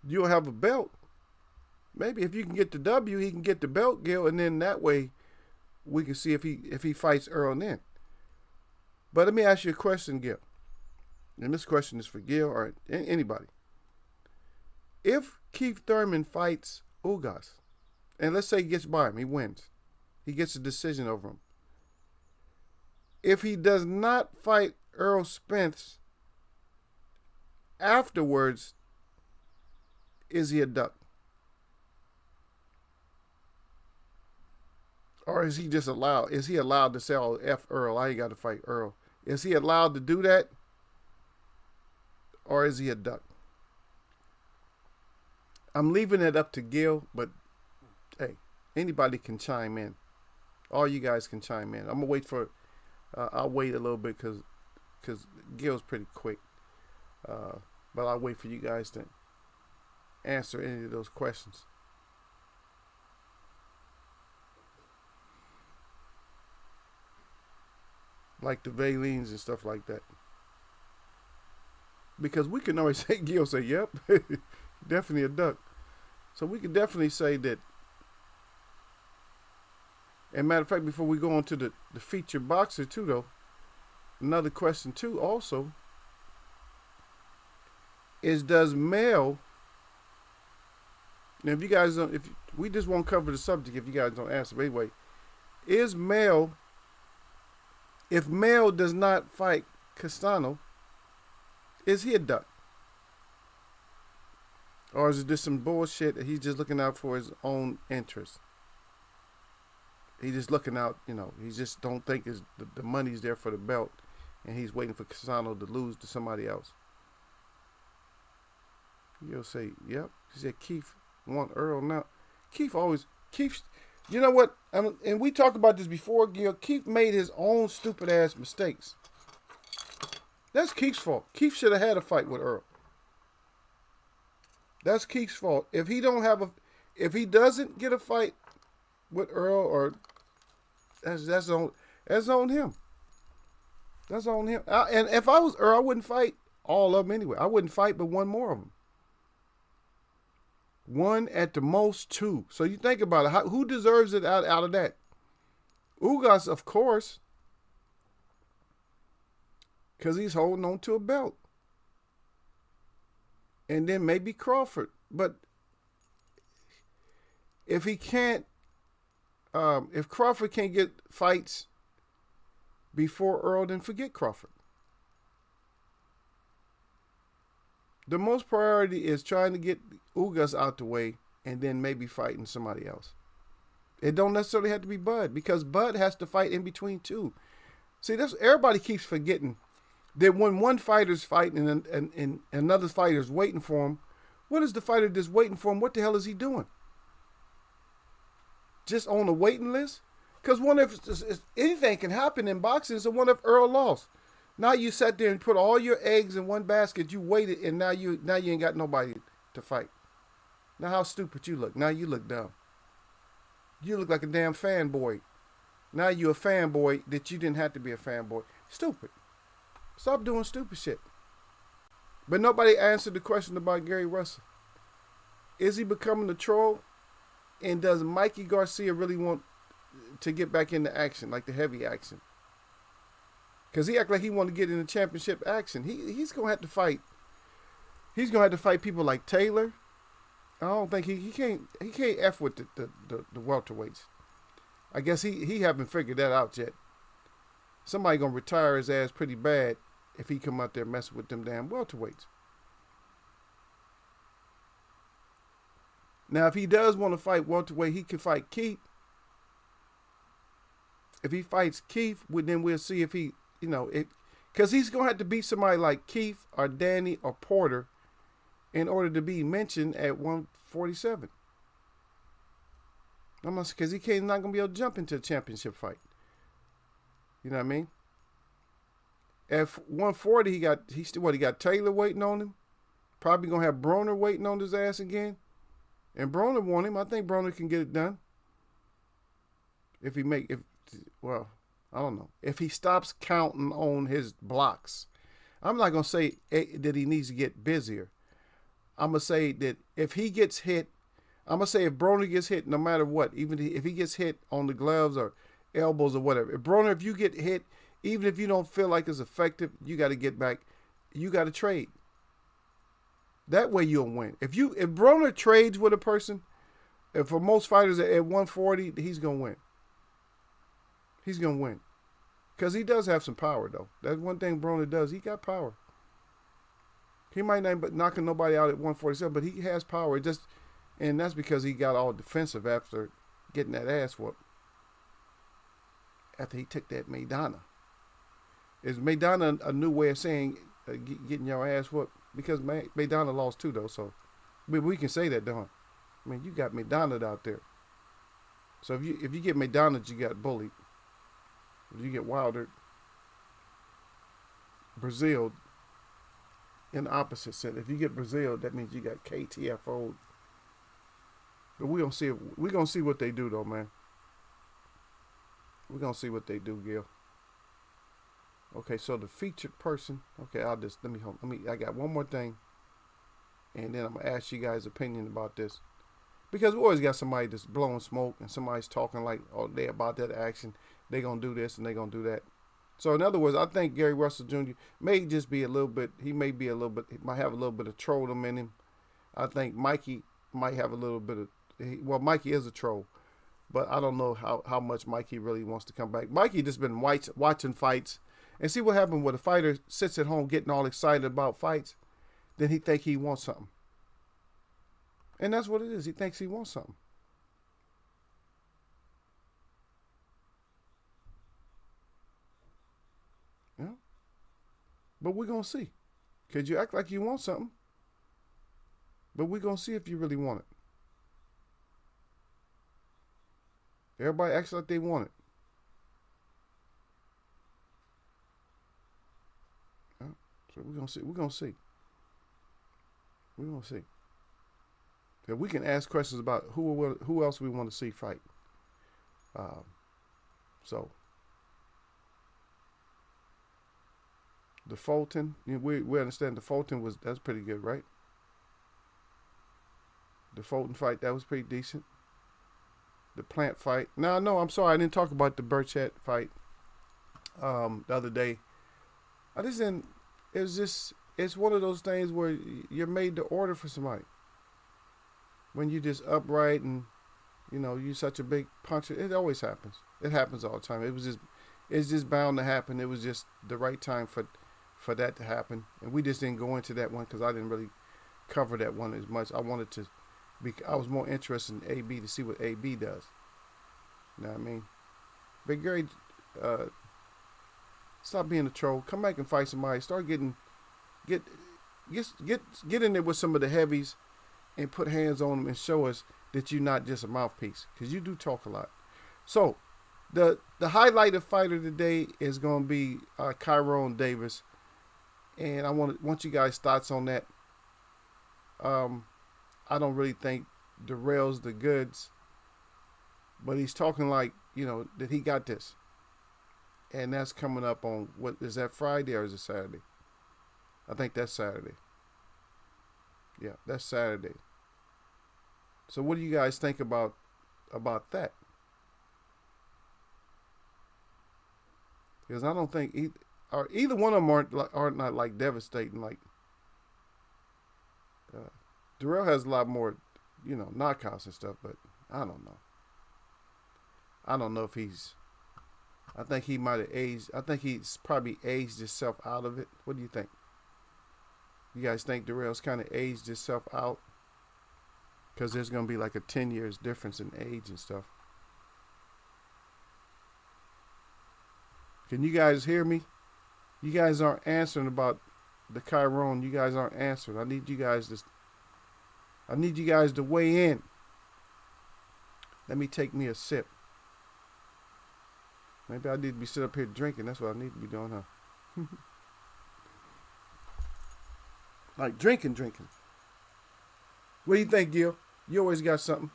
You'll have a belt. Maybe if you can get the W, he can get the belt, Gil, and then that way we can see if he fights Earl then. But let me ask you a question, Gil. And this question is for Gil or anybody. If Keith Thurman fights Ugas, and let's say he gets by him, he wins. He gets a decision over him. If he does not fight Earl Spence afterwards, is he a duck? Or is he just allowed? Is he allowed to say, oh, F Earl, I ain't got to fight Earl? Is he allowed to do that? Or is he a duck? I'm leaving it up to Gil, but hey, anybody can chime in. All you guys can chime in. I'm going to wait for, I'll wait a little bit because Gil's pretty quick. But I'll wait for you guys to answer any of those questions. Like the Valines and stuff like that. Because we can always say, Gil say, yep, definitely a duck. So we can definitely say that. And matter of fact, before we go on to the featured boxer too, though, another question too also is, does Mel, now if you guys don't, if we just won't cover the subject if you guys don't answer, but anyway, is Mel, if Mel does not fight Castano, is he a duck? Or is it just some bullshit that he's just looking out for his own interest? He's just looking out, he just don't think the money's there for the belt, and he's waiting for Castano to lose to somebody else. You'll say, yep. He said Keith want Earl now. Keith, you know what? And we talked about this before, Gil. Keith made his own stupid ass mistakes. That's Keith's fault. Keith should have had a fight with Earl. That's Keith's fault. If he doesn't get a fight with Earl, or that's on him. That's on him. And if I was Earl, I wouldn't fight all of them anyway. I wouldn't fight but one more of them. One at the most, two. So you think about it. Who deserves it out of that? Ugas, of course, because he's holding on to a belt. And then maybe Crawford. But if he can't, if Crawford can't get fights before Earl, then forget Crawford. The most priority is trying to get Ugas out the way and then maybe fighting somebody else. It don't necessarily have to be Bud, because Bud has to fight in between too. See, everybody keeps forgetting that when one fighter's fighting and another fighter's waiting for him, what is the fighter that's waiting for him? What the hell is he doing? Just on a waiting list? Because what if anything can happen in boxing? So what if Earl lost? Now you sat there and put all your eggs in one basket. You waited, and now you ain't got nobody to fight. Now how stupid you look. Now you look dumb. You look like a damn fanboy. Now you a fanboy that you didn't have to be a fanboy. Stupid. Stop doing stupid shit. But nobody answered the question about Gary Russell. Is he becoming a troll? And does Mikey Garcia really want to get back into action, like the heavy action? Because he act like he want to get into championship action. He's going to have to fight. He's going to have to fight people like Taylor. I don't think he can't F with the welterweights. I guess he haven't figured that out yet. Somebody going to retire his ass pretty bad if he come out there messing with them damn welterweights. Now, if he does want to fight welterweight, he can fight Keith. If he fights Keith, then we'll see if he, because he's going to have to beat somebody like Keith or Danny or Porter in order to be mentioned at 147. Because he's not going to be able to jump into a championship fight. You know what I mean? At 140, he got Taylor waiting on him. Probably going to have Broner waiting on his ass again. And Broner won him. I think Broner can get it done. If he make if well, I don't know. If he stops counting on his blocks, I'm not gonna say that he needs to get busier. I'm gonna say that if he gets hit, I'm gonna say if Broner gets hit, no matter what, even if he gets hit on the gloves or elbows or whatever, if Broner, if you get hit, even if you don't feel like it's effective, you got to get back. You got to trade. That way you'll win. If Broner trades with a person, and for most fighters at 140, he's gonna win. He's gonna win because he does have some power though. That's one thing Broner does. He got power. He might not be knocking nobody out at 147, but he has power. And that's because he got all defensive after getting that ass whooped. After he took that Maidana. Is Maidana a new way of saying getting your ass whooped? Because Maidana lost too, though. So we can say that, don't we? I mean, you got Maidana out there. So if you get Maidana, you got bullied. If you get Wilder, Brazil, in the opposite sense. If you get Brazil, that means you got KTFO. But we're gonna see what they do though, man. We're gonna see what they do, Gil. Okay, so the featured person. Okay, let me. I got one more thing, and then I'm gonna ask you guys' opinion about this, because we always got somebody that's blowing smoke and somebody's talking like, oh, they about that action. They gonna do this and they gonna do that. So in other words, I think Gary Russell Jr. may just be a little bit. He might have a little bit of trolldom in him. I think Mikey might have a little bit of. Well, Mikey is a troll, but I don't know how much Mikey really wants to come back. Mikey just been watching fights and see what happened when a fighter sits at home getting all excited about fights. Then he think he wants something, and that's what it is. He thinks he wants something. Yeah, but we're gonna see. Cause you act like you want something, but we're gonna see if you really want it. Everybody acts like they want it. Yeah. So we're gonna see. We're gonna see. We're gonna see. If we can ask questions about who else we want to see fight. So the Fulton, we understand the Fulton that's pretty good, right? The Fulton fight, that was pretty decent. The Plant fight. No, I'm sorry, I didn't talk about the Burchett fight the other day. I just didn't. It's one of those things where you're made to order for somebody. When you just upright and you're such a big puncher, it always happens. It happens all the time. It's just bound to happen. It was just the right time for that to happen, and we just didn't go into that one because I didn't really cover that one as much. I was more interested in AB to see what AB does. You know what I mean? But Gary, stop being a troll. Come back and fight somebody. Start get in there with some of the heavies and put hands on them and show us that you're not just a mouthpiece, because you do talk a lot. So the highlighted fighter today is going to be Kyrone Davis, and I want you guys' thoughts on that. I don't really think Darrell's the goods, but he's talking like, that he got this. And that's coming up on, what is that, Friday or is it Saturday? I think that's Saturday. Yeah, that's Saturday. So what do you guys think about that? Because I don't think either one of them aren't not like devastating. Like Darrell has a lot more, knockouts and stuff, but I don't know. I don't know if I think he might have aged. I think he's probably aged himself out of it. What do you think? You guys think Darrell's kind of aged himself out? Because there's going to be like a 10 years difference in age and stuff. Can you guys hear me? You guys aren't answering about the Kyrone. You guys aren't answering. I need you guys to weigh in. Let me take me a sip. Maybe I need to be sitting up here drinking. That's what I need to be doing, huh? Like drinking. What do you think, Gil? You always got something.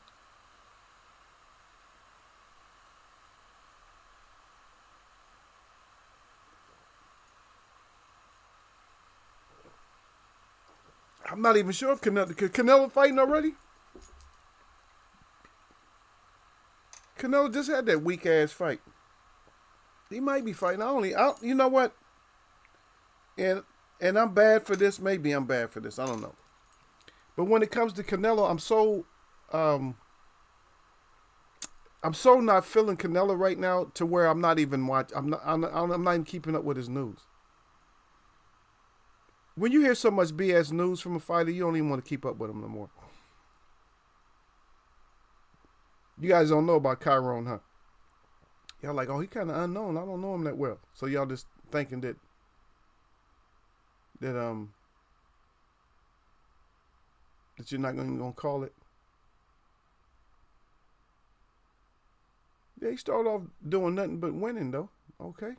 I'm not even sure if Canelo fighting already. Canelo just had that weak ass fight. He might be fighting. You know what? And I'm bad for this. Maybe I'm bad for this. I don't know. But when it comes to Canelo, I'm so not feeling Canelo right now to where I'm not even watching. I'm not even keeping up with his news. When you hear so much BS news from a fighter, you don't even want to keep up with him no more. You guys don't know about Chiron, huh? Y'all like, oh, he kind of unknown. I don't know him that well. So y'all just thinking that you're not gonna call it. Yeah, he started off doing nothing but winning though. Okay.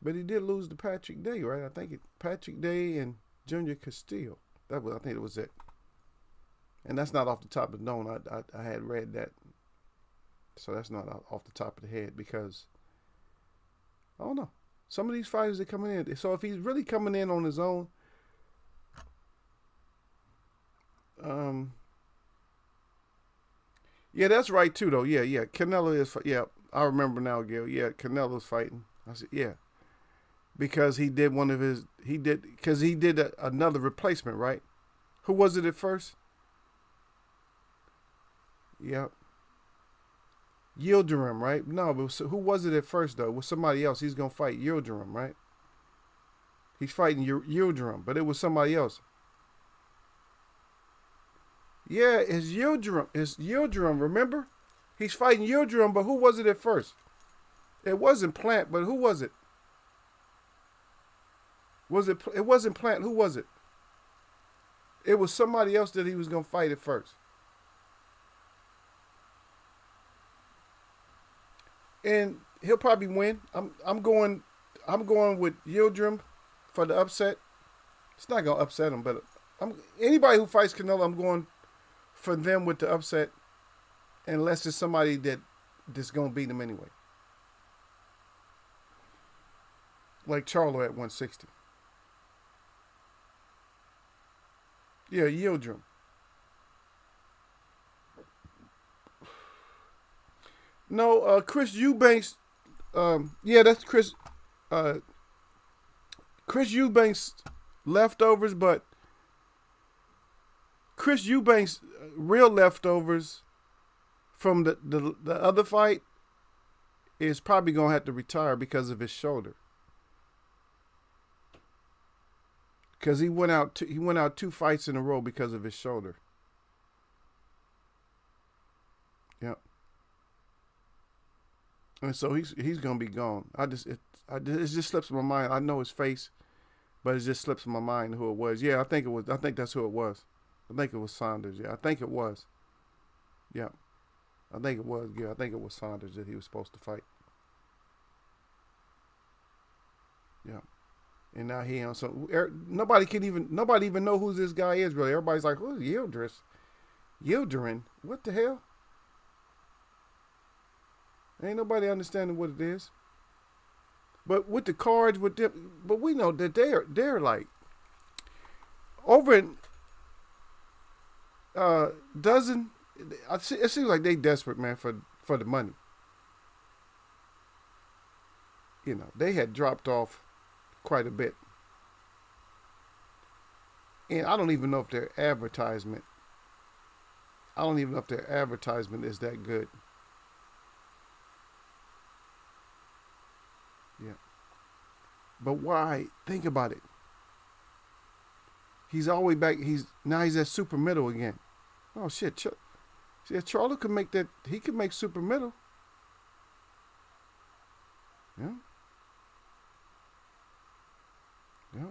But he did lose to Patrick Day, right? I think Patrick Day and Junior Castillo. I think it was it. And that's not off the top of the dome. I had read that. So that's not off the top of the head because, I don't know. Some of these fighters are coming in. So if he's really coming in on his own, yeah, that's right too though. Yeah. Canelo is, I remember now, Gil. Yeah, Canelo's fighting. I said, yeah. Because he did another replacement, right? Who was it at first? Yep. Yildirim, right? No, but who was it at first though? It was somebody else. He's gonna fight Yildirim, right? He's fighting Yildirim, but it was somebody else. Yeah, it's Yildirim. It's Yildirim. Remember? He's fighting Yildirim, but who was it at first? It wasn't Plant, but who was it? It wasn't Plant. Who was it? It was somebody else that he was gonna fight at first. And he'll probably win. I'm going with Yildirim for the upset. It's not gonna upset him, but anybody who fights Canelo, I'm going for them with the upset, unless it's somebody that's gonna beat him anyway. Like Charlo at 160. Yeah, Yildirim. No, Chris Eubanks. Yeah, that's Chris. Chris Eubanks leftovers, but Chris Eubanks real leftovers from the other fight is probably gonna have to retire because of his shoulder. Because he went out 2 fights in a row because of his shoulder. Yep. And so he's gonna be gone. It just slips my mind. I know his face, but it just slips my mind who it was. Yeah, I think that's who it was. I think it was Saunders. Yeah, I think it was. Yeah, I think it was. Yeah, I think it was Saunders that he was supposed to fight. Yeah. And now he on so nobody even know who this guy is really. Everybody's like, who's Yildirim? What the hell? Ain't nobody understanding what it is. But with the cards, but we know that they're like over in dozen. It seems like they desperate, man, for the money. You know, they had dropped off quite a bit. And I don't even know if their advertisement is that good. Yeah. But why? Think about it. He's all the way back. He's at super middle again. Oh shit. See, Charlo could make that. He could make super middle. Yeah. Yeah.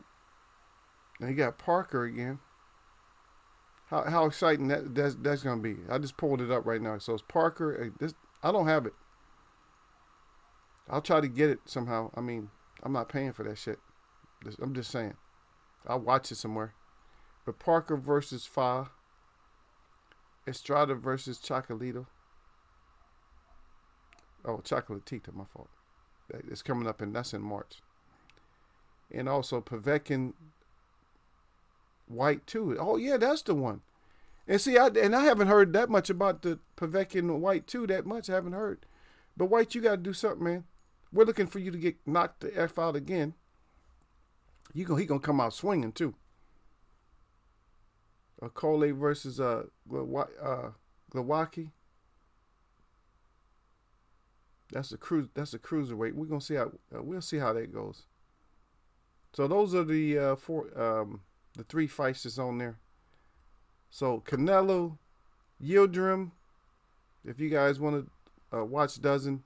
Now you got Parker again. How exciting that's gonna be. I just pulled it up right now. So it's Parker. I don't have it. I'll try to get it somehow. I mean, I'm not paying for that shit. I'm just saying. I'll watch it somewhere. But Parker versus Fa. Estrada versus Chocolatito. Oh, Chocolatito, my fault. It's coming up, and that's in March. And also Povetkin White too. Oh yeah, that's the one. And see, I haven't heard that much about the Povetkin White too. That much I haven't heard. But White, you got to do something, man. We're looking for you to get knocked the F out again. He gonna come out swinging too. Cole versus Glowacki. That's a cruiserweight. We're gonna see how we'll see how that goes. So those are the the 3 fights that's on there. So Canelo, Yildirim, if you guys want to watch dozen,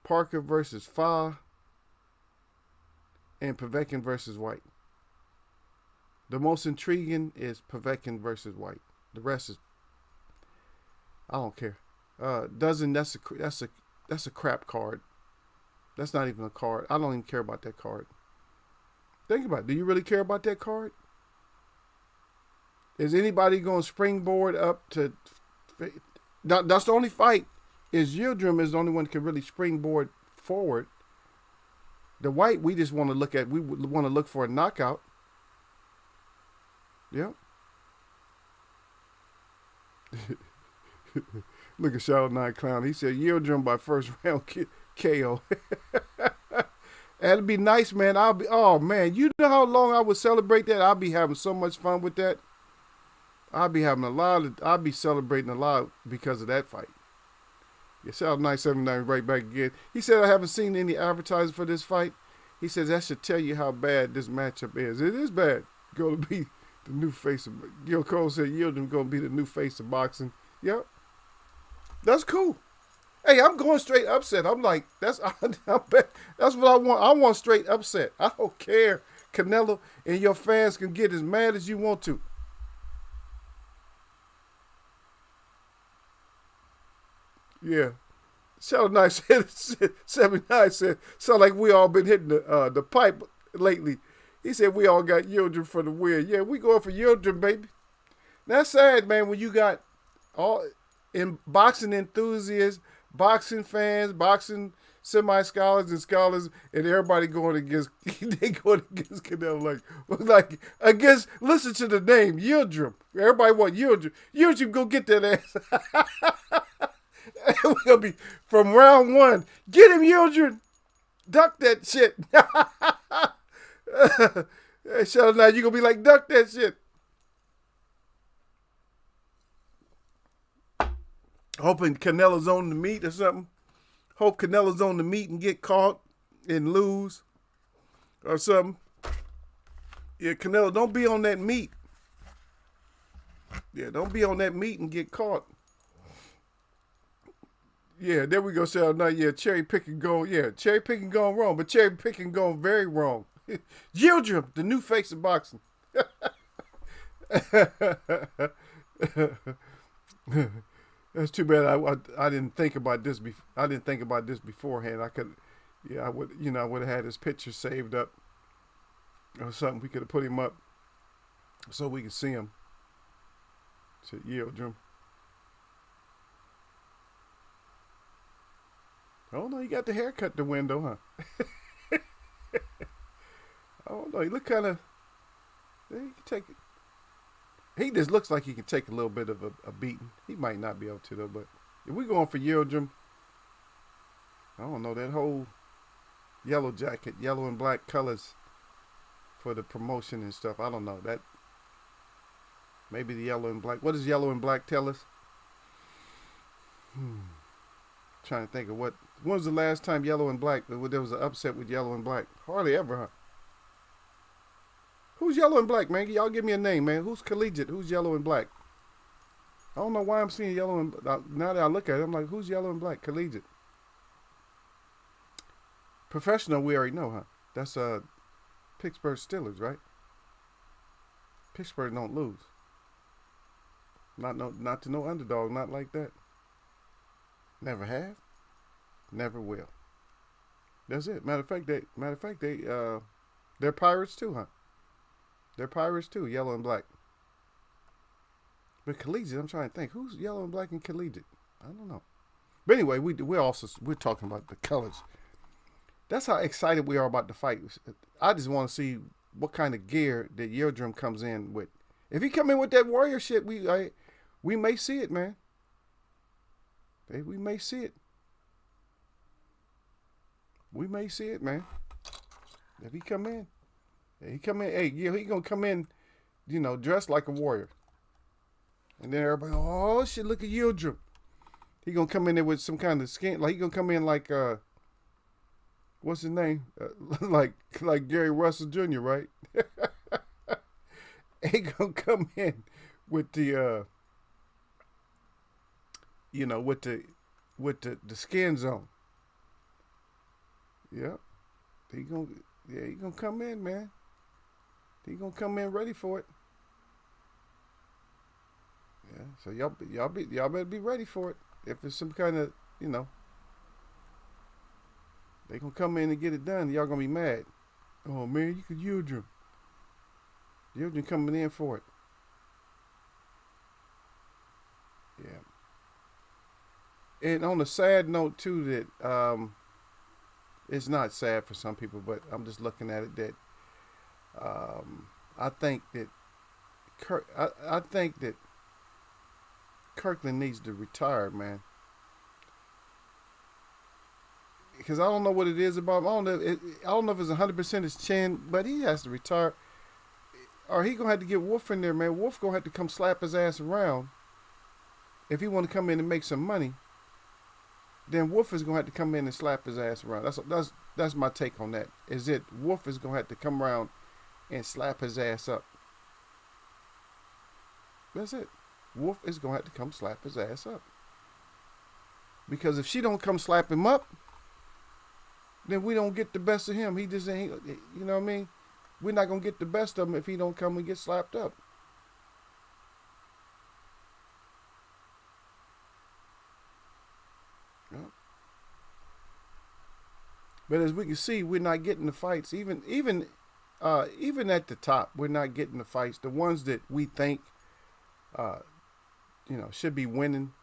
Parker versus Fa, and Povetkin versus White. The most intriguing is Povetkin versus White. The rest is I don't care. Dozen that's a crap card. That's not even a card. I don't even care about that card. Think about it. Do you really care about that card? Is anybody going to springboard up to... That's the only fight. Yildirim is the only one that can really springboard forward. The White, we just want to look at... We want to look for a knockout. Yep. Look at Shadow 9 Clown. He said Yildirim by first round KO. That'd be nice, man. Oh man, you know how long I would celebrate that? I'll be having so much fun with that. I'll be celebrating a lot because of that fight. Yeah, Shadow 979 right back again. He said I haven't seen any advertising for this fight. He says that should tell you how bad this matchup is. It is bad. Going to be the new face of Gil Cole said Yildirim going to be the new face of boxing. Yep. That's cool. Hey, I'm going straight upset. I'm like, that's what I want. I want straight upset. I don't care. Canelo and your fans can get as mad as you want to. Yeah. Shadow Knight said 79 said, sound like we all been hitting the pipe lately. He said we all got Yildirim for the win. Yeah, we going for Yildirim, baby. That's sad, man, when you got all in boxing enthusiasts, boxing fans, boxing semi-scholars and scholars, and everybody going against Canelo like against. Listen to the name Yildirim. Everybody want Yildirim. Yildirim, go get that ass. We're gonna be from round 1. Get him, Yildirim. Duck that shit. Hey, Shadow Knight, you gonna be like, duck that shit. Hoping Canelo's on the meat or something. Hope Canelo's on the meat and get caught and lose or something. Yeah, Canelo, don't be on that meat. Yeah, don't be on that meat and get caught. Yeah, there we go, Shadow Knight. Yeah, cherry picking going. Yeah, cherry picking going wrong, but cherry picking going very wrong. Yildirim, the new face of boxing. That's too bad. I didn't think about this. I didn't think about this beforehand. I would have had his picture saved up or something. We could have put him up so we could see him. So Yildirim. Oh no, you got the haircut the window, huh? I don't know. He look kind of. He can take it. He just looks like he can take a little bit of a beating. He might not be able to though. But if we're going for Yildirim, I don't know, that whole yellow jacket, yellow and black colors for the promotion and stuff. I don't know that. Maybe the yellow and black. What does yellow and black tell us? Trying to think of when was the last time yellow and black there was an upset with yellow and black? Hardly ever, huh? Who's yellow and black, man? Y'all give me a name, man. Who's collegiate? Who's yellow and black? I don't know why I'm seeing yellow and now that I look at it, I'm like, who's yellow and black? Collegiate. Professional, we already know, huh? That's Pittsburgh Steelers, right? Pittsburgh don't lose. Not to no underdog, not like that. Never have, never will. That's it. Matter of fact, they're Pirates too, huh? They're Pirates too, yellow and black. But collegiate, I'm trying to think, who's yellow and black and collegiate? I don't know. But anyway, we're talking about the colors. That's how excited we are about the fight. I just want to see what kind of gear that Yildirim comes in with. If he come in with that warrior shit, we may see it, man. We may see it. We may see it, man. If he come in, hey, yeah, he gonna come in, dressed like a warrior. And then everybody, oh shit, look at Yildirim. He gonna come in there with some kind of skin, like he gonna come in like what's his name? Like Gary Russell Jr., right? He gonna come in with the with the skin zone. Yeah. He gonna come in, man. He gonna come in ready for it. Yeah. So y'all better be ready for it. If it's some kind of, they gonna come in and get it done. Y'all gonna be mad. Oh man, you could Yildirim. Yildirim coming in for it. Yeah. And on a sad note too, that it's not sad for some people, but I'm just looking at it that I think that Kirkland needs to retire, man. Because I don't know what it is about him. I don't know if it's 100% his chin, but he has to retire. Or he gonna have to get Wolf in there, man. Wolf gonna have to come slap his ass around. If he want to come in and make some money, then Wolf is gonna have to come in and slap his ass around. That's my take on that. Is it Wolf is gonna have to come around and slap his ass up. That's it. Wolf is gonna have to come slap his ass up. Because if she don't come slap him up, then we don't get the best of him. He just ain't, you know what I mean? We're not gonna get the best of him if he don't come and get slapped up. Yeah. But as we can see, we're not getting the fights. Even at the top, we're not getting the fights. The ones that we think, should be winning,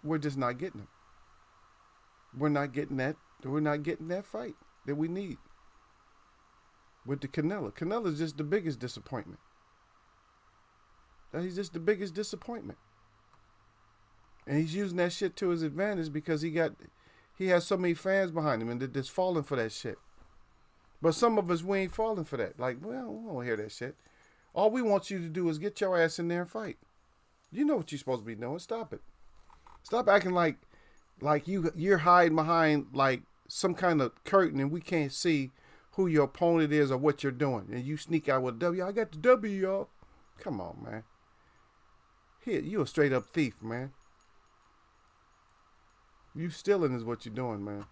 we're just not getting them. We're not getting that. We're not getting that fight that we need. With the Canelo. Canelo's just the biggest disappointment. He's just the biggest disappointment. And he's using that shit to his advantage because he has so many fans behind him and they're just falling for that shit. But some of us, we ain't falling for that. Like, well, we don't hear that shit. All we want you to do is get your ass in there and fight. You know what you're supposed to be doing. Stop it. Stop acting like you're hiding behind like some kind of curtain and we can't see who your opponent is or what you're doing. And you sneak out with a W. I got the W, y'all. Come on, man. Here, you a straight up thief, man. You stealing is what you're doing, man.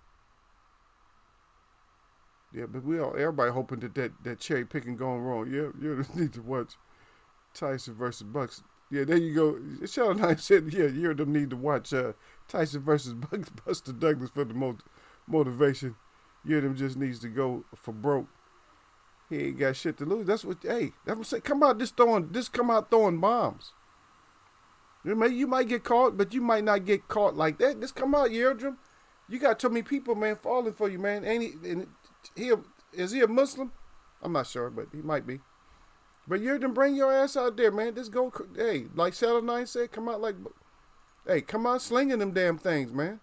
Yeah, but everybody hoping that cherry picking going wrong. Yeah, you need to watch Tyson versus Bucks. Yeah, there you go. Sean and I said, yeah, you them need to watch Tyson versus Buster Douglas for the motivation. You them just needs to go for broke. He ain't got shit to lose. That's what. Hey, that's what I say. Come out throwing bombs. You might get caught, but you might not get caught like that. Just come out, Yildirim. You got too many people, man, falling for you, man. Is he a Muslim? I'm not sure, but he might be. But Yildirim, bring your ass out there, man. Just go, hey, like Shadow 9 said, come out slinging them damn things, man.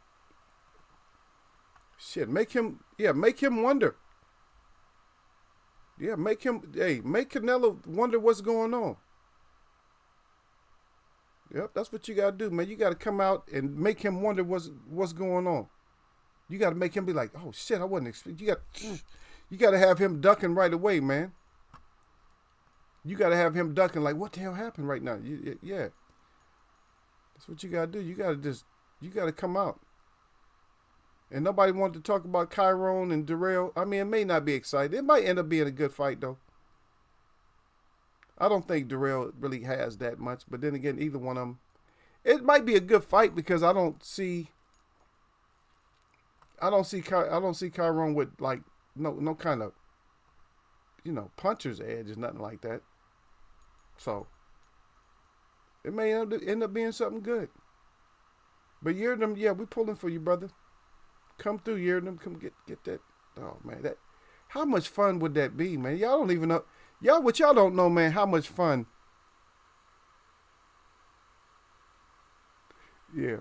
Shit, make him wonder. Yeah, make Canelo wonder what's going on. Yep, that's what you got to do, man. You got to come out and make him wonder what's going on. You got to make him be like, oh, shit, I wasn't expecting. You got to have him ducking right away, man. You got to have him ducking like, what the hell happened right now? Yeah. That's what you got to do. You got to come out. And nobody wanted to talk about Chiron and Dirrell. I mean, it may not be exciting. It might end up being a good fight, though. I don't think Dirrell really has that much. But then again, either one of them. It might be a good fight because I don't see Chiron with like no kind of puncher's edge or nothing like that. So it may end up being something good. But Yildirim, yeah, we pulling for you, brother. Come through, Yildirim. Come get that. Oh man, how much fun would that be, man? Y'all don't even know. Y'all, what y'all don't know, man, how much fun. Yeah.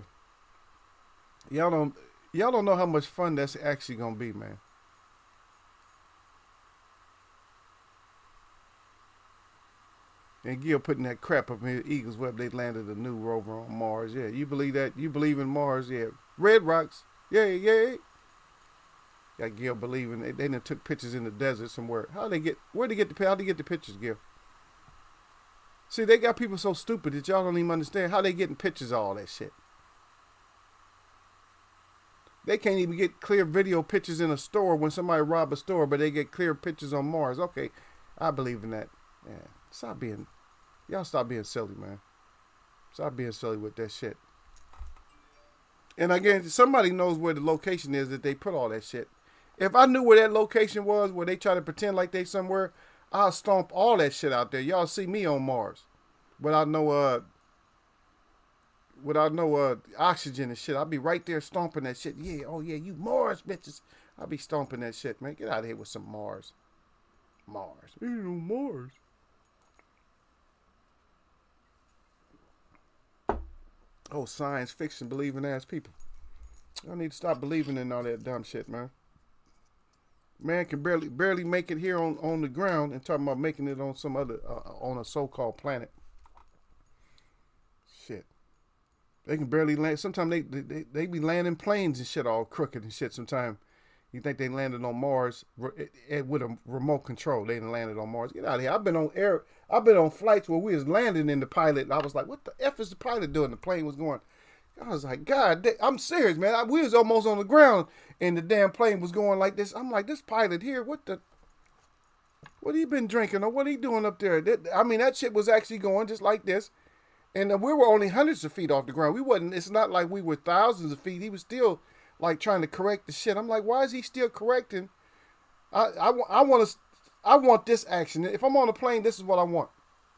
Y'all don't y'all don't know how much fun that's actually gonna be, man. And Gil putting that crap up in his Eagles web. They landed a new rover on Mars. Yeah, you believe that? You believe in Mars? Yeah. Red rocks. Yeah, yeah. Got Gil believing they done took pictures in the desert somewhere. How they get? Where they get the? How they get the pictures, Gil? See, they got people so stupid that y'all don't even understand how they getting pictures of all that shit. They can't even get clear video pictures in a store when somebody rob a store, but they get clear pictures on Mars. Okay, I believe in that. Yeah, stop being, y'all stop being silly, man. Stop being silly with that shit. And again, somebody knows where the location is that they put all that shit. If I knew where that location was, where they try to pretend like they somewhere, I'll stomp all that shit out there. Y'all see me on Mars, without no oxygen and shit. I'll be right there stomping that shit. Yeah, oh yeah, you Mars bitches. I'll be stomping that shit, man. Get out of here with some Mars. Mars. Ain't no Mars. Oh, science fiction believing ass people. I need to stop believing in all that dumb shit, man. Man can barely make it here on the ground and talking about making it on some other on a so-called planet. Shit. They can barely land. Sometimes they be landing planes and shit all crooked and shit. Sometimes you think they landed on Mars with a remote control. They didn't landed on Mars. Get out of here. I've been on flights where we was landing in the pilot. And I was like, what the F is the pilot doing? The plane was going. I was like, God, I'm serious, man. We was almost on the ground and the damn plane was going like this. I'm like, this pilot here, what he been drinking or what he doing up there? I mean, that shit was actually going just like this. And we were only hundreds of feet off the ground. It's not like we were thousands of feet. He was still like trying to correct the shit. I'm like, why is he still correcting? I want this action. If I'm on a plane, this is what I want.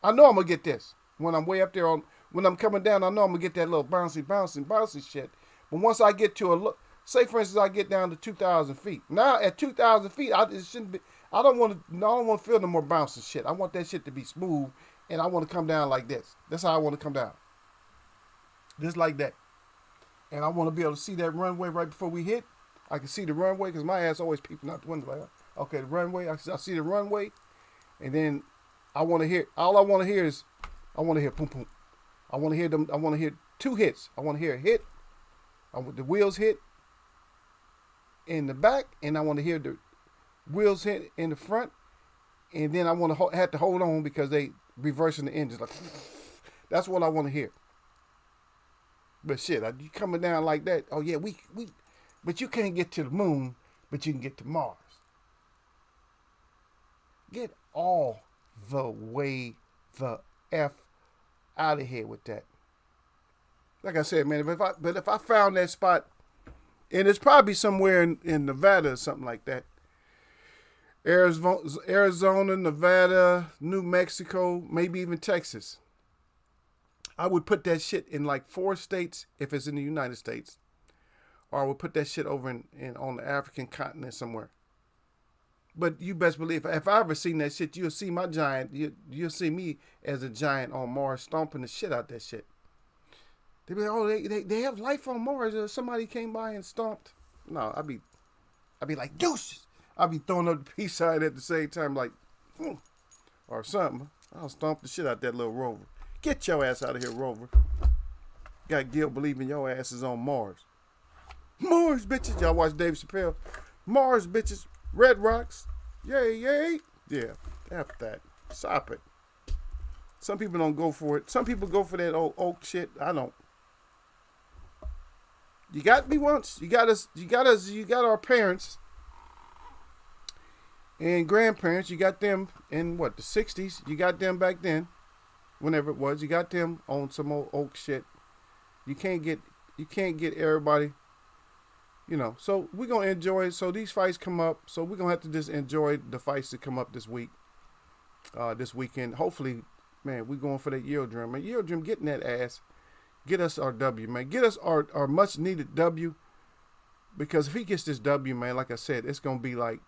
I know I'm going to get this. When I'm way up there when I'm coming down, I know I'm going to get that little bouncy shit. But once I get to say for instance, I get down to 2,000 feet. Now at 2,000 feet, I don't want to feel no more bouncing shit. I want that shit to be smooth. And I want to come down like this. That's how I want to come down. Just like that. And I want to be able to see that runway right before we hit. I can see the runway because my ass always peeping out the window. Like, okay, the runway. I see the runway. And then I want to hear, all I want to hear is, I want to hear boom, boom. I want to hear them. I want to hear two hits. I want to hear a hit. I want the wheels hit in the back. And I want to hear the wheels hit in the front. And then I want to have to hold on because they reversing the engines. Like, that's what I want to hear. But shit, you coming down like that? Oh yeah, we. But you can't get to the moon, but you can get to Mars. Get all the way the F out of here with that. Like I said, man, if I found that spot, and it's probably somewhere in Nevada or something like that. Arizona, Nevada, New Mexico, maybe even Texas. I would put that shit in like 4 states if it's in the United States. Or I would put that shit over in on the African continent somewhere. But you best believe, if I ever seen that shit, you'll see my giant, you'll see me as a giant on Mars stomping the shit out that shit. They be like, oh, they have life on Mars. Somebody came by and stomped. No, I'd be like, deuces. I'll be throwing up the peace sign at the same time, like, or something. I'll stomp the shit out that little rover. Get your ass out of here, rover. Got Gil believing your ass is on Mars. Mars, bitches. Y'all watch Dave Chappelle? Mars, bitches. Red rocks. Yay, yay. Yeah, F that. Stop it. Some people don't go for it. Some people go for that old oak shit. I don't. You got me once. You got us. You got our parents. And grandparents, you got them in the 60s. You got them back then, whenever it was. You got them on some old oak shit. You can't get everybody, So we're gonna enjoy it. So these fights come up. So we're gonna have to just enjoy the fights that come up this week, this weekend. Hopefully, man, we're going for that Yildirim. Man, Yildirim getting that ass. Get us our W, man. Get us our much needed W. Because if he gets this W, man, like I said, it's gonna be like.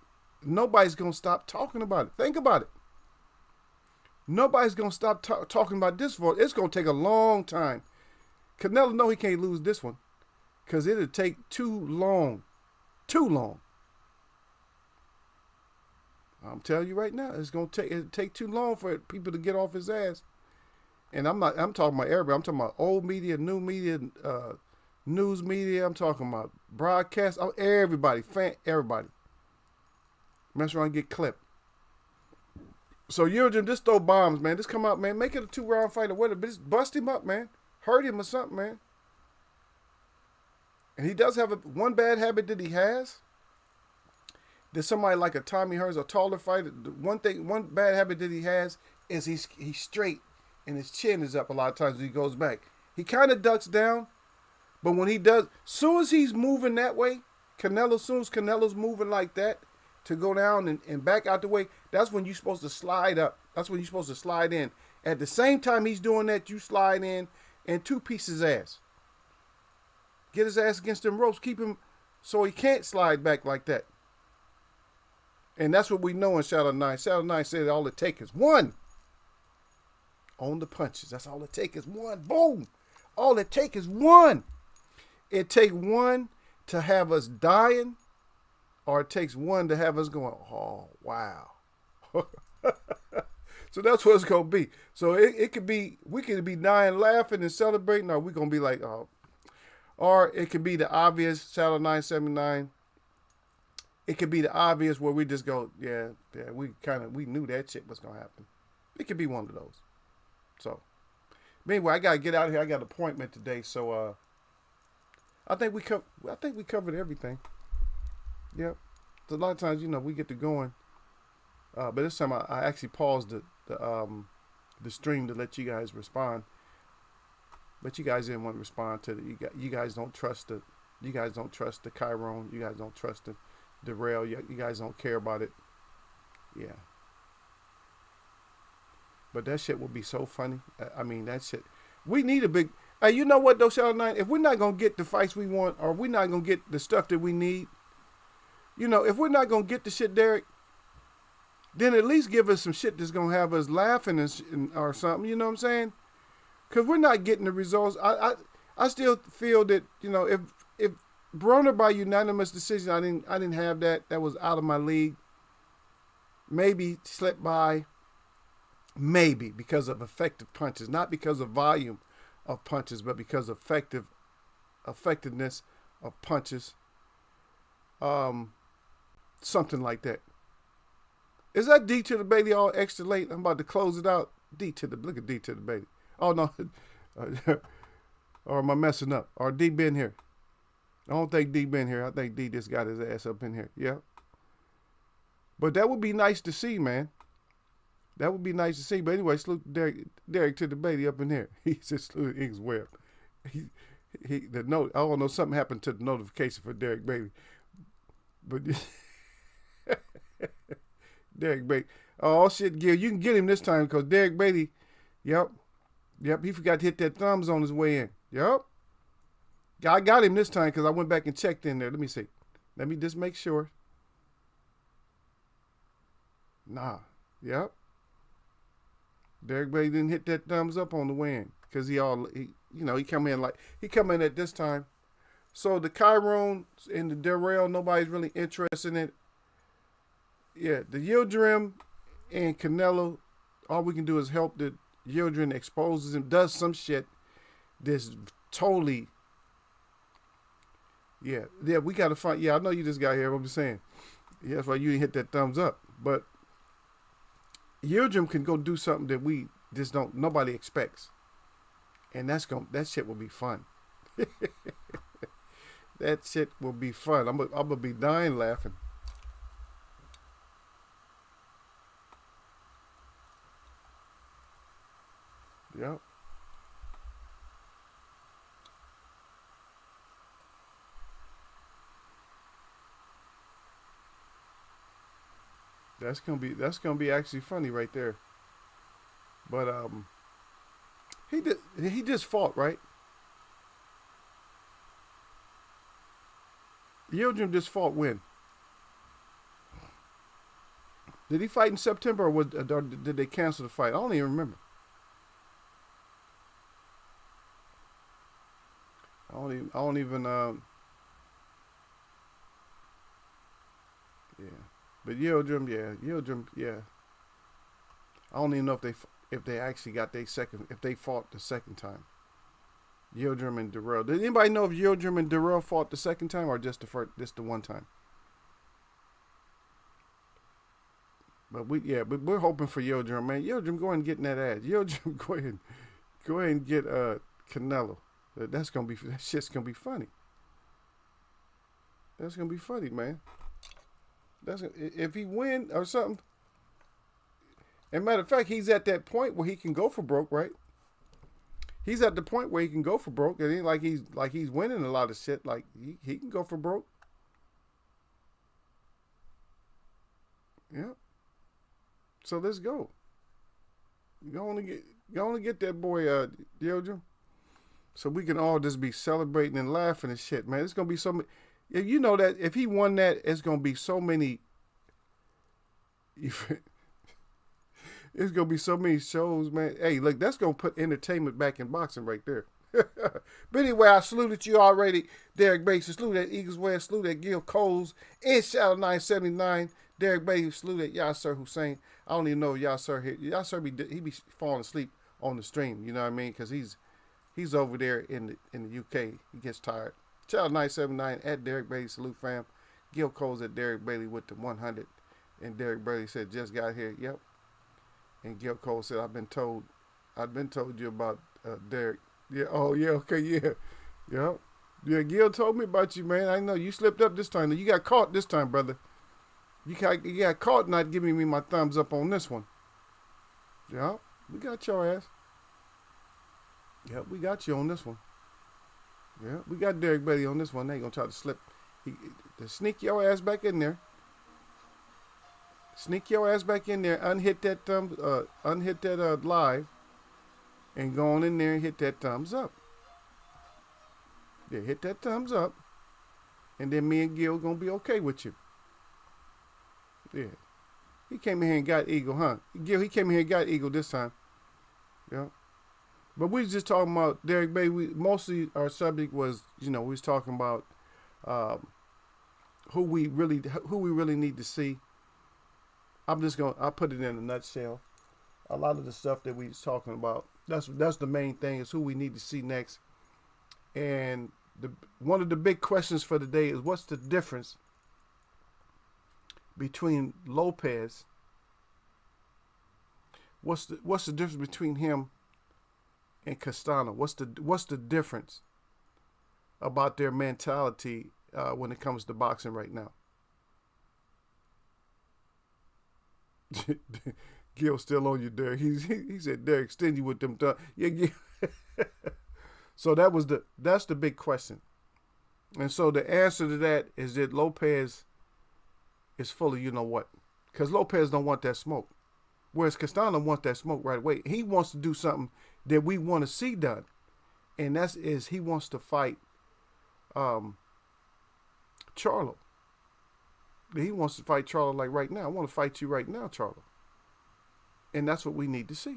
Nobody's going to stop talking about it. Think about it. Nobody's gonna stop talking about this for. It's gonna take a long time. Canelo know he can't lose this one, cause it'll take too long, too long. I'm telling you right now, it'll take too long for people to get off his ass. And I'm talking about everybody. I'm talking about old media, new media, news media. I'm talking about broadcast. Everybody, everybody. Mess around and get clipped. So Yildirim, just throw bombs, man. Just come out, man. Make it a 2-round fight or whatever. Just bust him up, man. Hurt him or something, man. And he does have one bad habit that he has. There's somebody like a Tommy Hearns, a taller fighter. One bad habit that he has is he's straight and his chin is up a lot of times when he goes back. He kind of ducks down, but when he does, soon as he's moving that way, soon as Canelo's moving like that to go down and back out the way, that's when you're supposed to slide up. That's when you're supposed to slide in. At the same time he's doing that, you slide in and two-piece his ass. Get his ass against them ropes. Keep him so he can't slide back like that. And that's what we know in Shadow 9. Shadow 9 said all it takes is one. On the punches. That's all it takes is one. Boom. All it takes is one. It takes one to have us dying, or it takes one to have us going, oh, wow. So that's what it's going to be. So it could be, we could be dying laughing and celebrating, or we're going to be like, oh. Or it could be the obvious, Shadow 979. It could be the obvious where we just go, yeah, we knew that shit was going to happen. It could be one of those. So, anyway, I got to get out of here. I got an appointment today. So, I think we covered everything. Yep. So a lot of times, we get to going. But this time I actually paused the stream to let you guys respond. But you guys didn't want to respond to it. You guys don't trust the Chiron. You guys don't trust the rail. You guys don't care about it. Yeah. But that shit will be so funny. I mean, that shit. We need a big. Hey, you know what though, Shadow 9? If we're not gonna get the fights we want, or we're not gonna get the stuff that we need, if we're not gonna get the shit, Derek, then at least give us some shit that's gonna have us laughing or something. You know what I'm saying? Because we're not getting the results. I still feel that if Broner by unanimous decision, I didn't have that. That was out of my league. Maybe slipped by. Maybe because of effective punches, not because of volume of punches, but because of effectiveness of punches. Something like that. Is that D to the Bailey all extra late? I'm about to close it out. Look at D to the Bailey. Oh no, or am I messing up? Or D been here? I don't think D been here. I think D just got his ass up in here. Yeah. But that would be nice to see, man. That would be nice to see. But anyway, salute Derek to the Bailey up in here. He said salute Iggs Webb. The note. I don't know, something happened to the notification for Derek Bailey. But Derek Bailey. Oh shit, Gil, you can get him this time because Derek Bailey. Yep, he forgot to hit that thumbs on his way in. Yep. I got him this time because I went back and checked in there. Let me see. Let me just make sure. Nah. Yep. Derek Bailey didn't hit that thumbs up on the way in because he come in at this time. So the Chiron and the Darrell, nobody's really interested in it. Yeah, the Yildirim and Canelo, all we can do is help the Yildirim exposes him, does some shit that's totally. Yeah, we got to find. Yeah, I know you just got here. I'm just saying. Yeah, that's why you didn't hit that thumbs up. But Yildirim can go do something that we just don't. Nobody expects, and that shit will be fun. That shit will be fun. I'm gonna be dying laughing. Yep. That's gonna be actually funny right there. But he just fought, right? Yildirim just fought when? Did he fight in September, or did they cancel the fight? I don't even remember. I don't even. Yeah. But Yildirim, yeah. I don't even know if they actually got if they fought the second time. Yildirim and Darrell. Did anybody know if Yildirim and Darrell fought the second time or just the one time? But we're hoping for Yildirim, man. Yildirim, go ahead and get in that ass. Yildirim, go ahead and get Canelo. That shit's gonna be funny. That's gonna be funny, man. If he win or something. And matter of fact, he's at that point where he can go for broke, right? He's at the point where he can go for broke. It ain't like he's winning a lot of shit. Like he can go for broke. Yeah. So let's go. Go on and get that boy Yildirim. So we can all just be celebrating and laughing and shit, man. It's gonna be so many. You know that if he won that, it's gonna be so many. It's gonna be so many shows, man. Hey, look, that's gonna put entertainment back in boxing right there. But anyway, I saluted you already, Derek Bates. Salute at Eagles West. Salute at Gil Coles. In Shadow 979, Derek Bates. Salute at Yasser Hussein. I don't even know if Yasser here. Yasser he be falling asleep on the stream. You know what I mean? Because he's over there in the UK. He gets tired. Shadow 979 at Derek Bailey. Salute fam. Gil Coles at Derek Bailey with the 100. And Derek Bailey said, just got here. Yep. And Gil Cole said, I've been told you about Derek. Yeah, oh yeah, okay, yeah. Yep. Yeah, Gil told me about you, man. I know you slipped up this time. You got caught this time, brother. You got caught not giving me my thumbs up on this one. Yeah, we got your ass. Yep, we got you on this one. Yeah, we got Derek Bailey on this one. They gonna try to to sneak your ass back in there. Sneak your ass back in there, unhit that live, and go on in there and hit that thumbs up. Yeah, hit that thumbs up, and then me and Gil gonna be okay with you. Yeah, he came in here and got Eagle, huh? Gil, he came in here and got Eagle this time. Yeah, but we was just talking about Derek Bay. Mostly our subject was, we was talking about who we really need to see. I'll put it in a nutshell. A lot of the stuff that we was talking about, that's the main thing, is who we need to see next. And one of the big questions for today is, what's the difference between Lopez? What's the difference between him and Castano? What's the difference about their mentality when it comes to boxing right now? Gil's still on you, Derek. He said, Derek, extend you with them thumbs. Yeah, Gil. So that's the big question. And so the answer to that is that Lopez is full of you know what. Because Lopez don't want that smoke. Whereas Castano wants that smoke right away. He wants to do something that we want to see done. And he wants to fight Charlo. He wants to fight Charlo like right now. I want to fight you right now, Charlo. And that's what we need to see.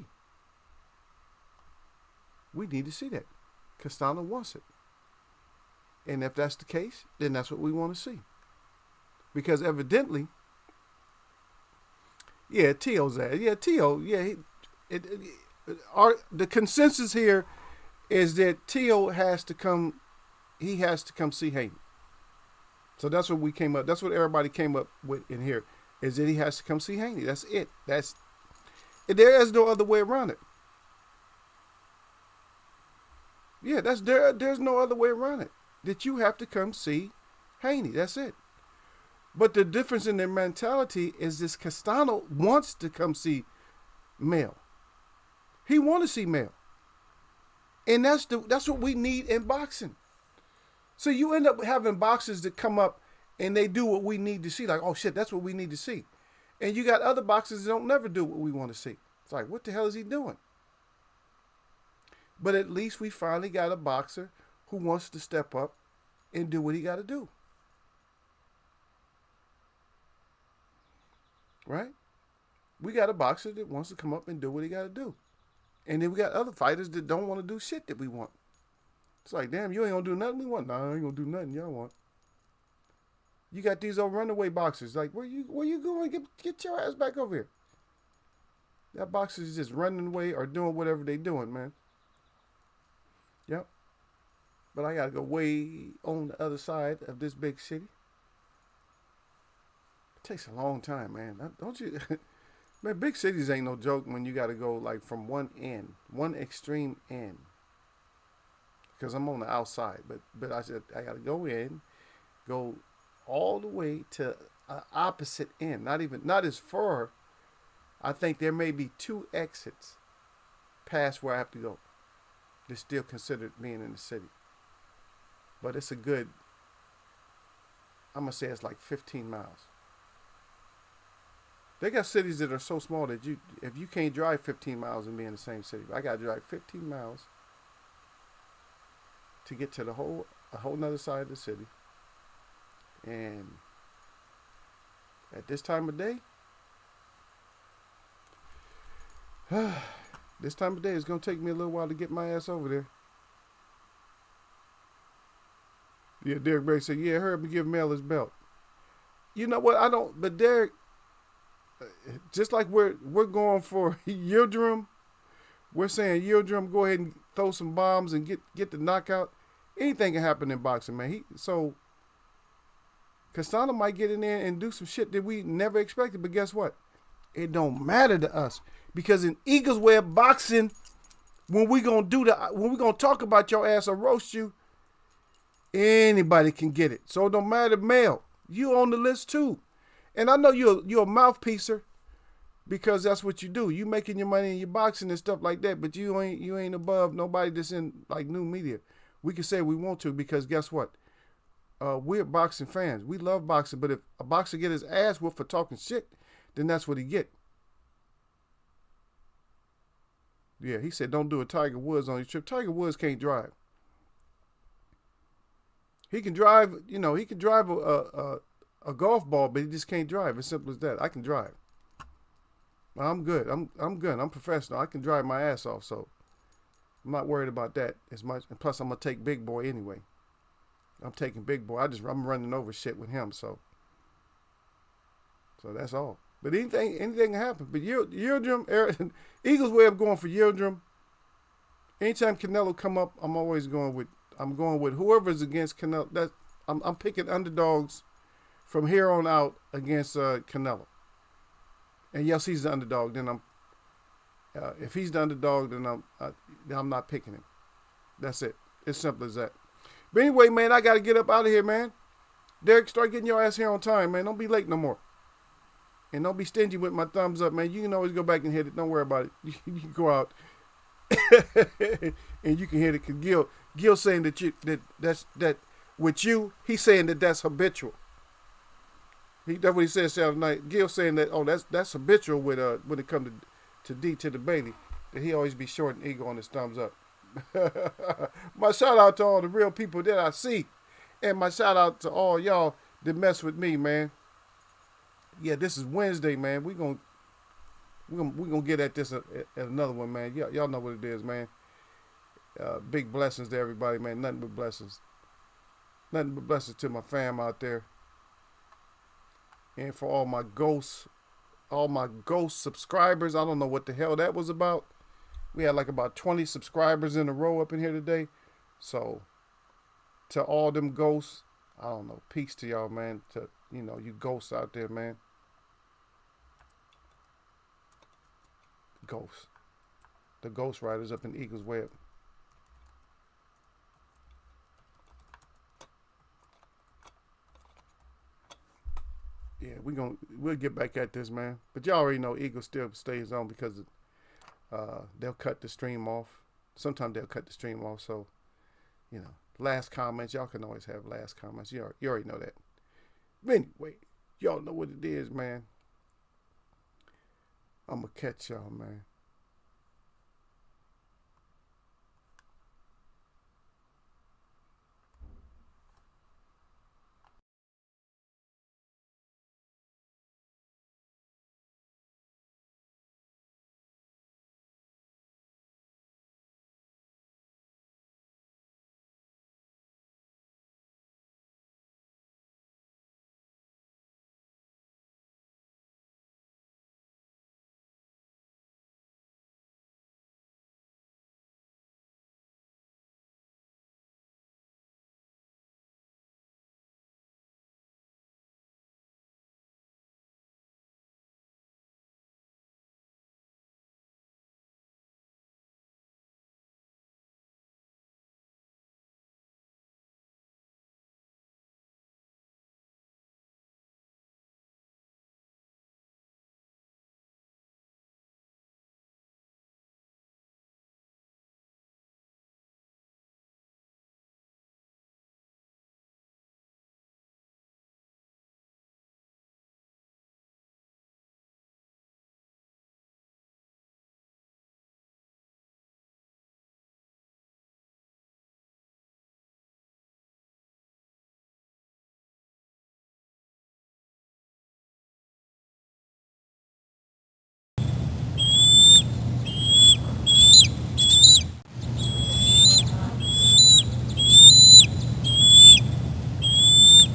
We need to see that. Castano wants it. And if that's the case, then that's what we want to see. Because evidently, yeah, Tio's at. Yeah, Tio, yeah. The consensus here is that Tio has to come see Haney. So that's what we came up. That's what everybody came up with in here, is that he has to come see Haney. That's it. There is no other way around it. Yeah, there's no other way around it. That you have to come see Haney. That's it. But the difference in their mentality is this: Castano wants to come see Mel. He wants to see Mel. And that's what we need in boxing. So you end up having boxers that come up and they do what we need to see. Like, oh shit, that's what we need to see. And you got other boxers that don't never do what we want to see. It's like, what the hell is he doing? But at least we finally got a boxer who wants to step up and do what he got to do. Right? We got a boxer that wants to come up and do what he got to do. And then we got other fighters that don't want to do shit that we want. It's like, damn, you ain't gonna do nothing we want. Nah, I ain't gonna do nothing y'all want. You got these old runaway boxers. Like, where you going? Get your ass back over here. That boxer's just running away or doing whatever they doing, man. Yep. But I gotta go way on the other side of this big city. It takes a long time, man. Don't you? Man, big cities ain't no joke when you gotta go like from one end, one extreme end. Because I'm on the outside, but I said I gotta go in, go all the way to opposite end. Not as far. I think there may be 2 exits past where I have to go. They're still considered being in the city. But it's a good, I'm going to say it's like 15 miles. They got cities that are so small that if you can't drive 15 miles and be in the same city, I got to drive 15 miles to get to a whole nother side of the city. And at this time of day, it's going to take me a little while to get my ass over there. Yeah, Derek Berry said, yeah, hurry up and give Mel his belt. You know what? But Derek, just like we're going for Yildirim, we're saying Yildirim, go ahead and throw some bombs and get the knockout. Anything can happen in boxing, man. So Castano might get in there and do some shit that we never expected, but guess what? It don't matter to us. Because in Eagles Way of Boxing, when we gonna talk about your ass or roast you, anybody can get it. So it don't matter, male. You on the list too. And I know you're a mouthpiecer because that's what you do. You making your money in your boxing and stuff like that, but you ain't above nobody that's in like new media. We can say we want to because guess what? We're boxing fans. We love boxing, but if a boxer get his ass whooped for talking shit, then that's what he get. Yeah, he said don't do a Tiger Woods on your trip. Tiger Woods can't drive. He can drive, he can drive a golf ball, but he just can't drive. As simple as that. I can drive. I'm good. I'm good. I'm professional. I can drive my ass off, so I'm not worried about that as much. And plus, I'm gonna take Big Boy anyway. I'm taking Big Boy. I'm running over shit with him, so that's all. But anything can happen. But Yildirim, Eagles way of going for Yildirim. Anytime Canelo come up, I'm going with whoever's against Canelo. I'm picking underdogs from here on out against Canelo. And yes, he's the underdog. Then if he's the underdog, then I'm not picking him. That's it. It's simple as that. But anyway, man, I got to get up out of here, man. Derek, start getting your ass here on time, man. Don't be late no more. And don't be stingy with my thumbs up, man. You can always go back and hit it. Don't worry about it. You can go out and you can hit it. Cause Gil saying that with you, he's saying that's habitual. That's what he said Saturday night. Gil saying that that's habitual with when it comes to D to the Bailey, that he always be short and eager on his thumbs up. My shout out to all the real people that I see, and my shout out to all y'all that mess with me, man. Yeah, this is Wednesday, man. We gonna get at this at another one, man. Y'all know what it is, man. Big blessings to everybody, man. Nothing but blessings. Nothing but blessings to my fam out there, and for all my ghost subscribers. I don't know what the hell that was about. We had like about 20 subscribers in a row up in here today. So to all them ghosts, I don't know. Peace to y'all, man. To you ghosts out there, man. Ghosts. The Ghost Riders up in Eagles Web. Yeah, we'll get back at this, man. But y'all already know Eagle still stays on because they'll cut the stream off. Sometimes they'll cut the stream off. So, last comments. Y'all can always have last comments. You already know that. But anyway, y'all know what it is, man. I'm going to catch y'all, man.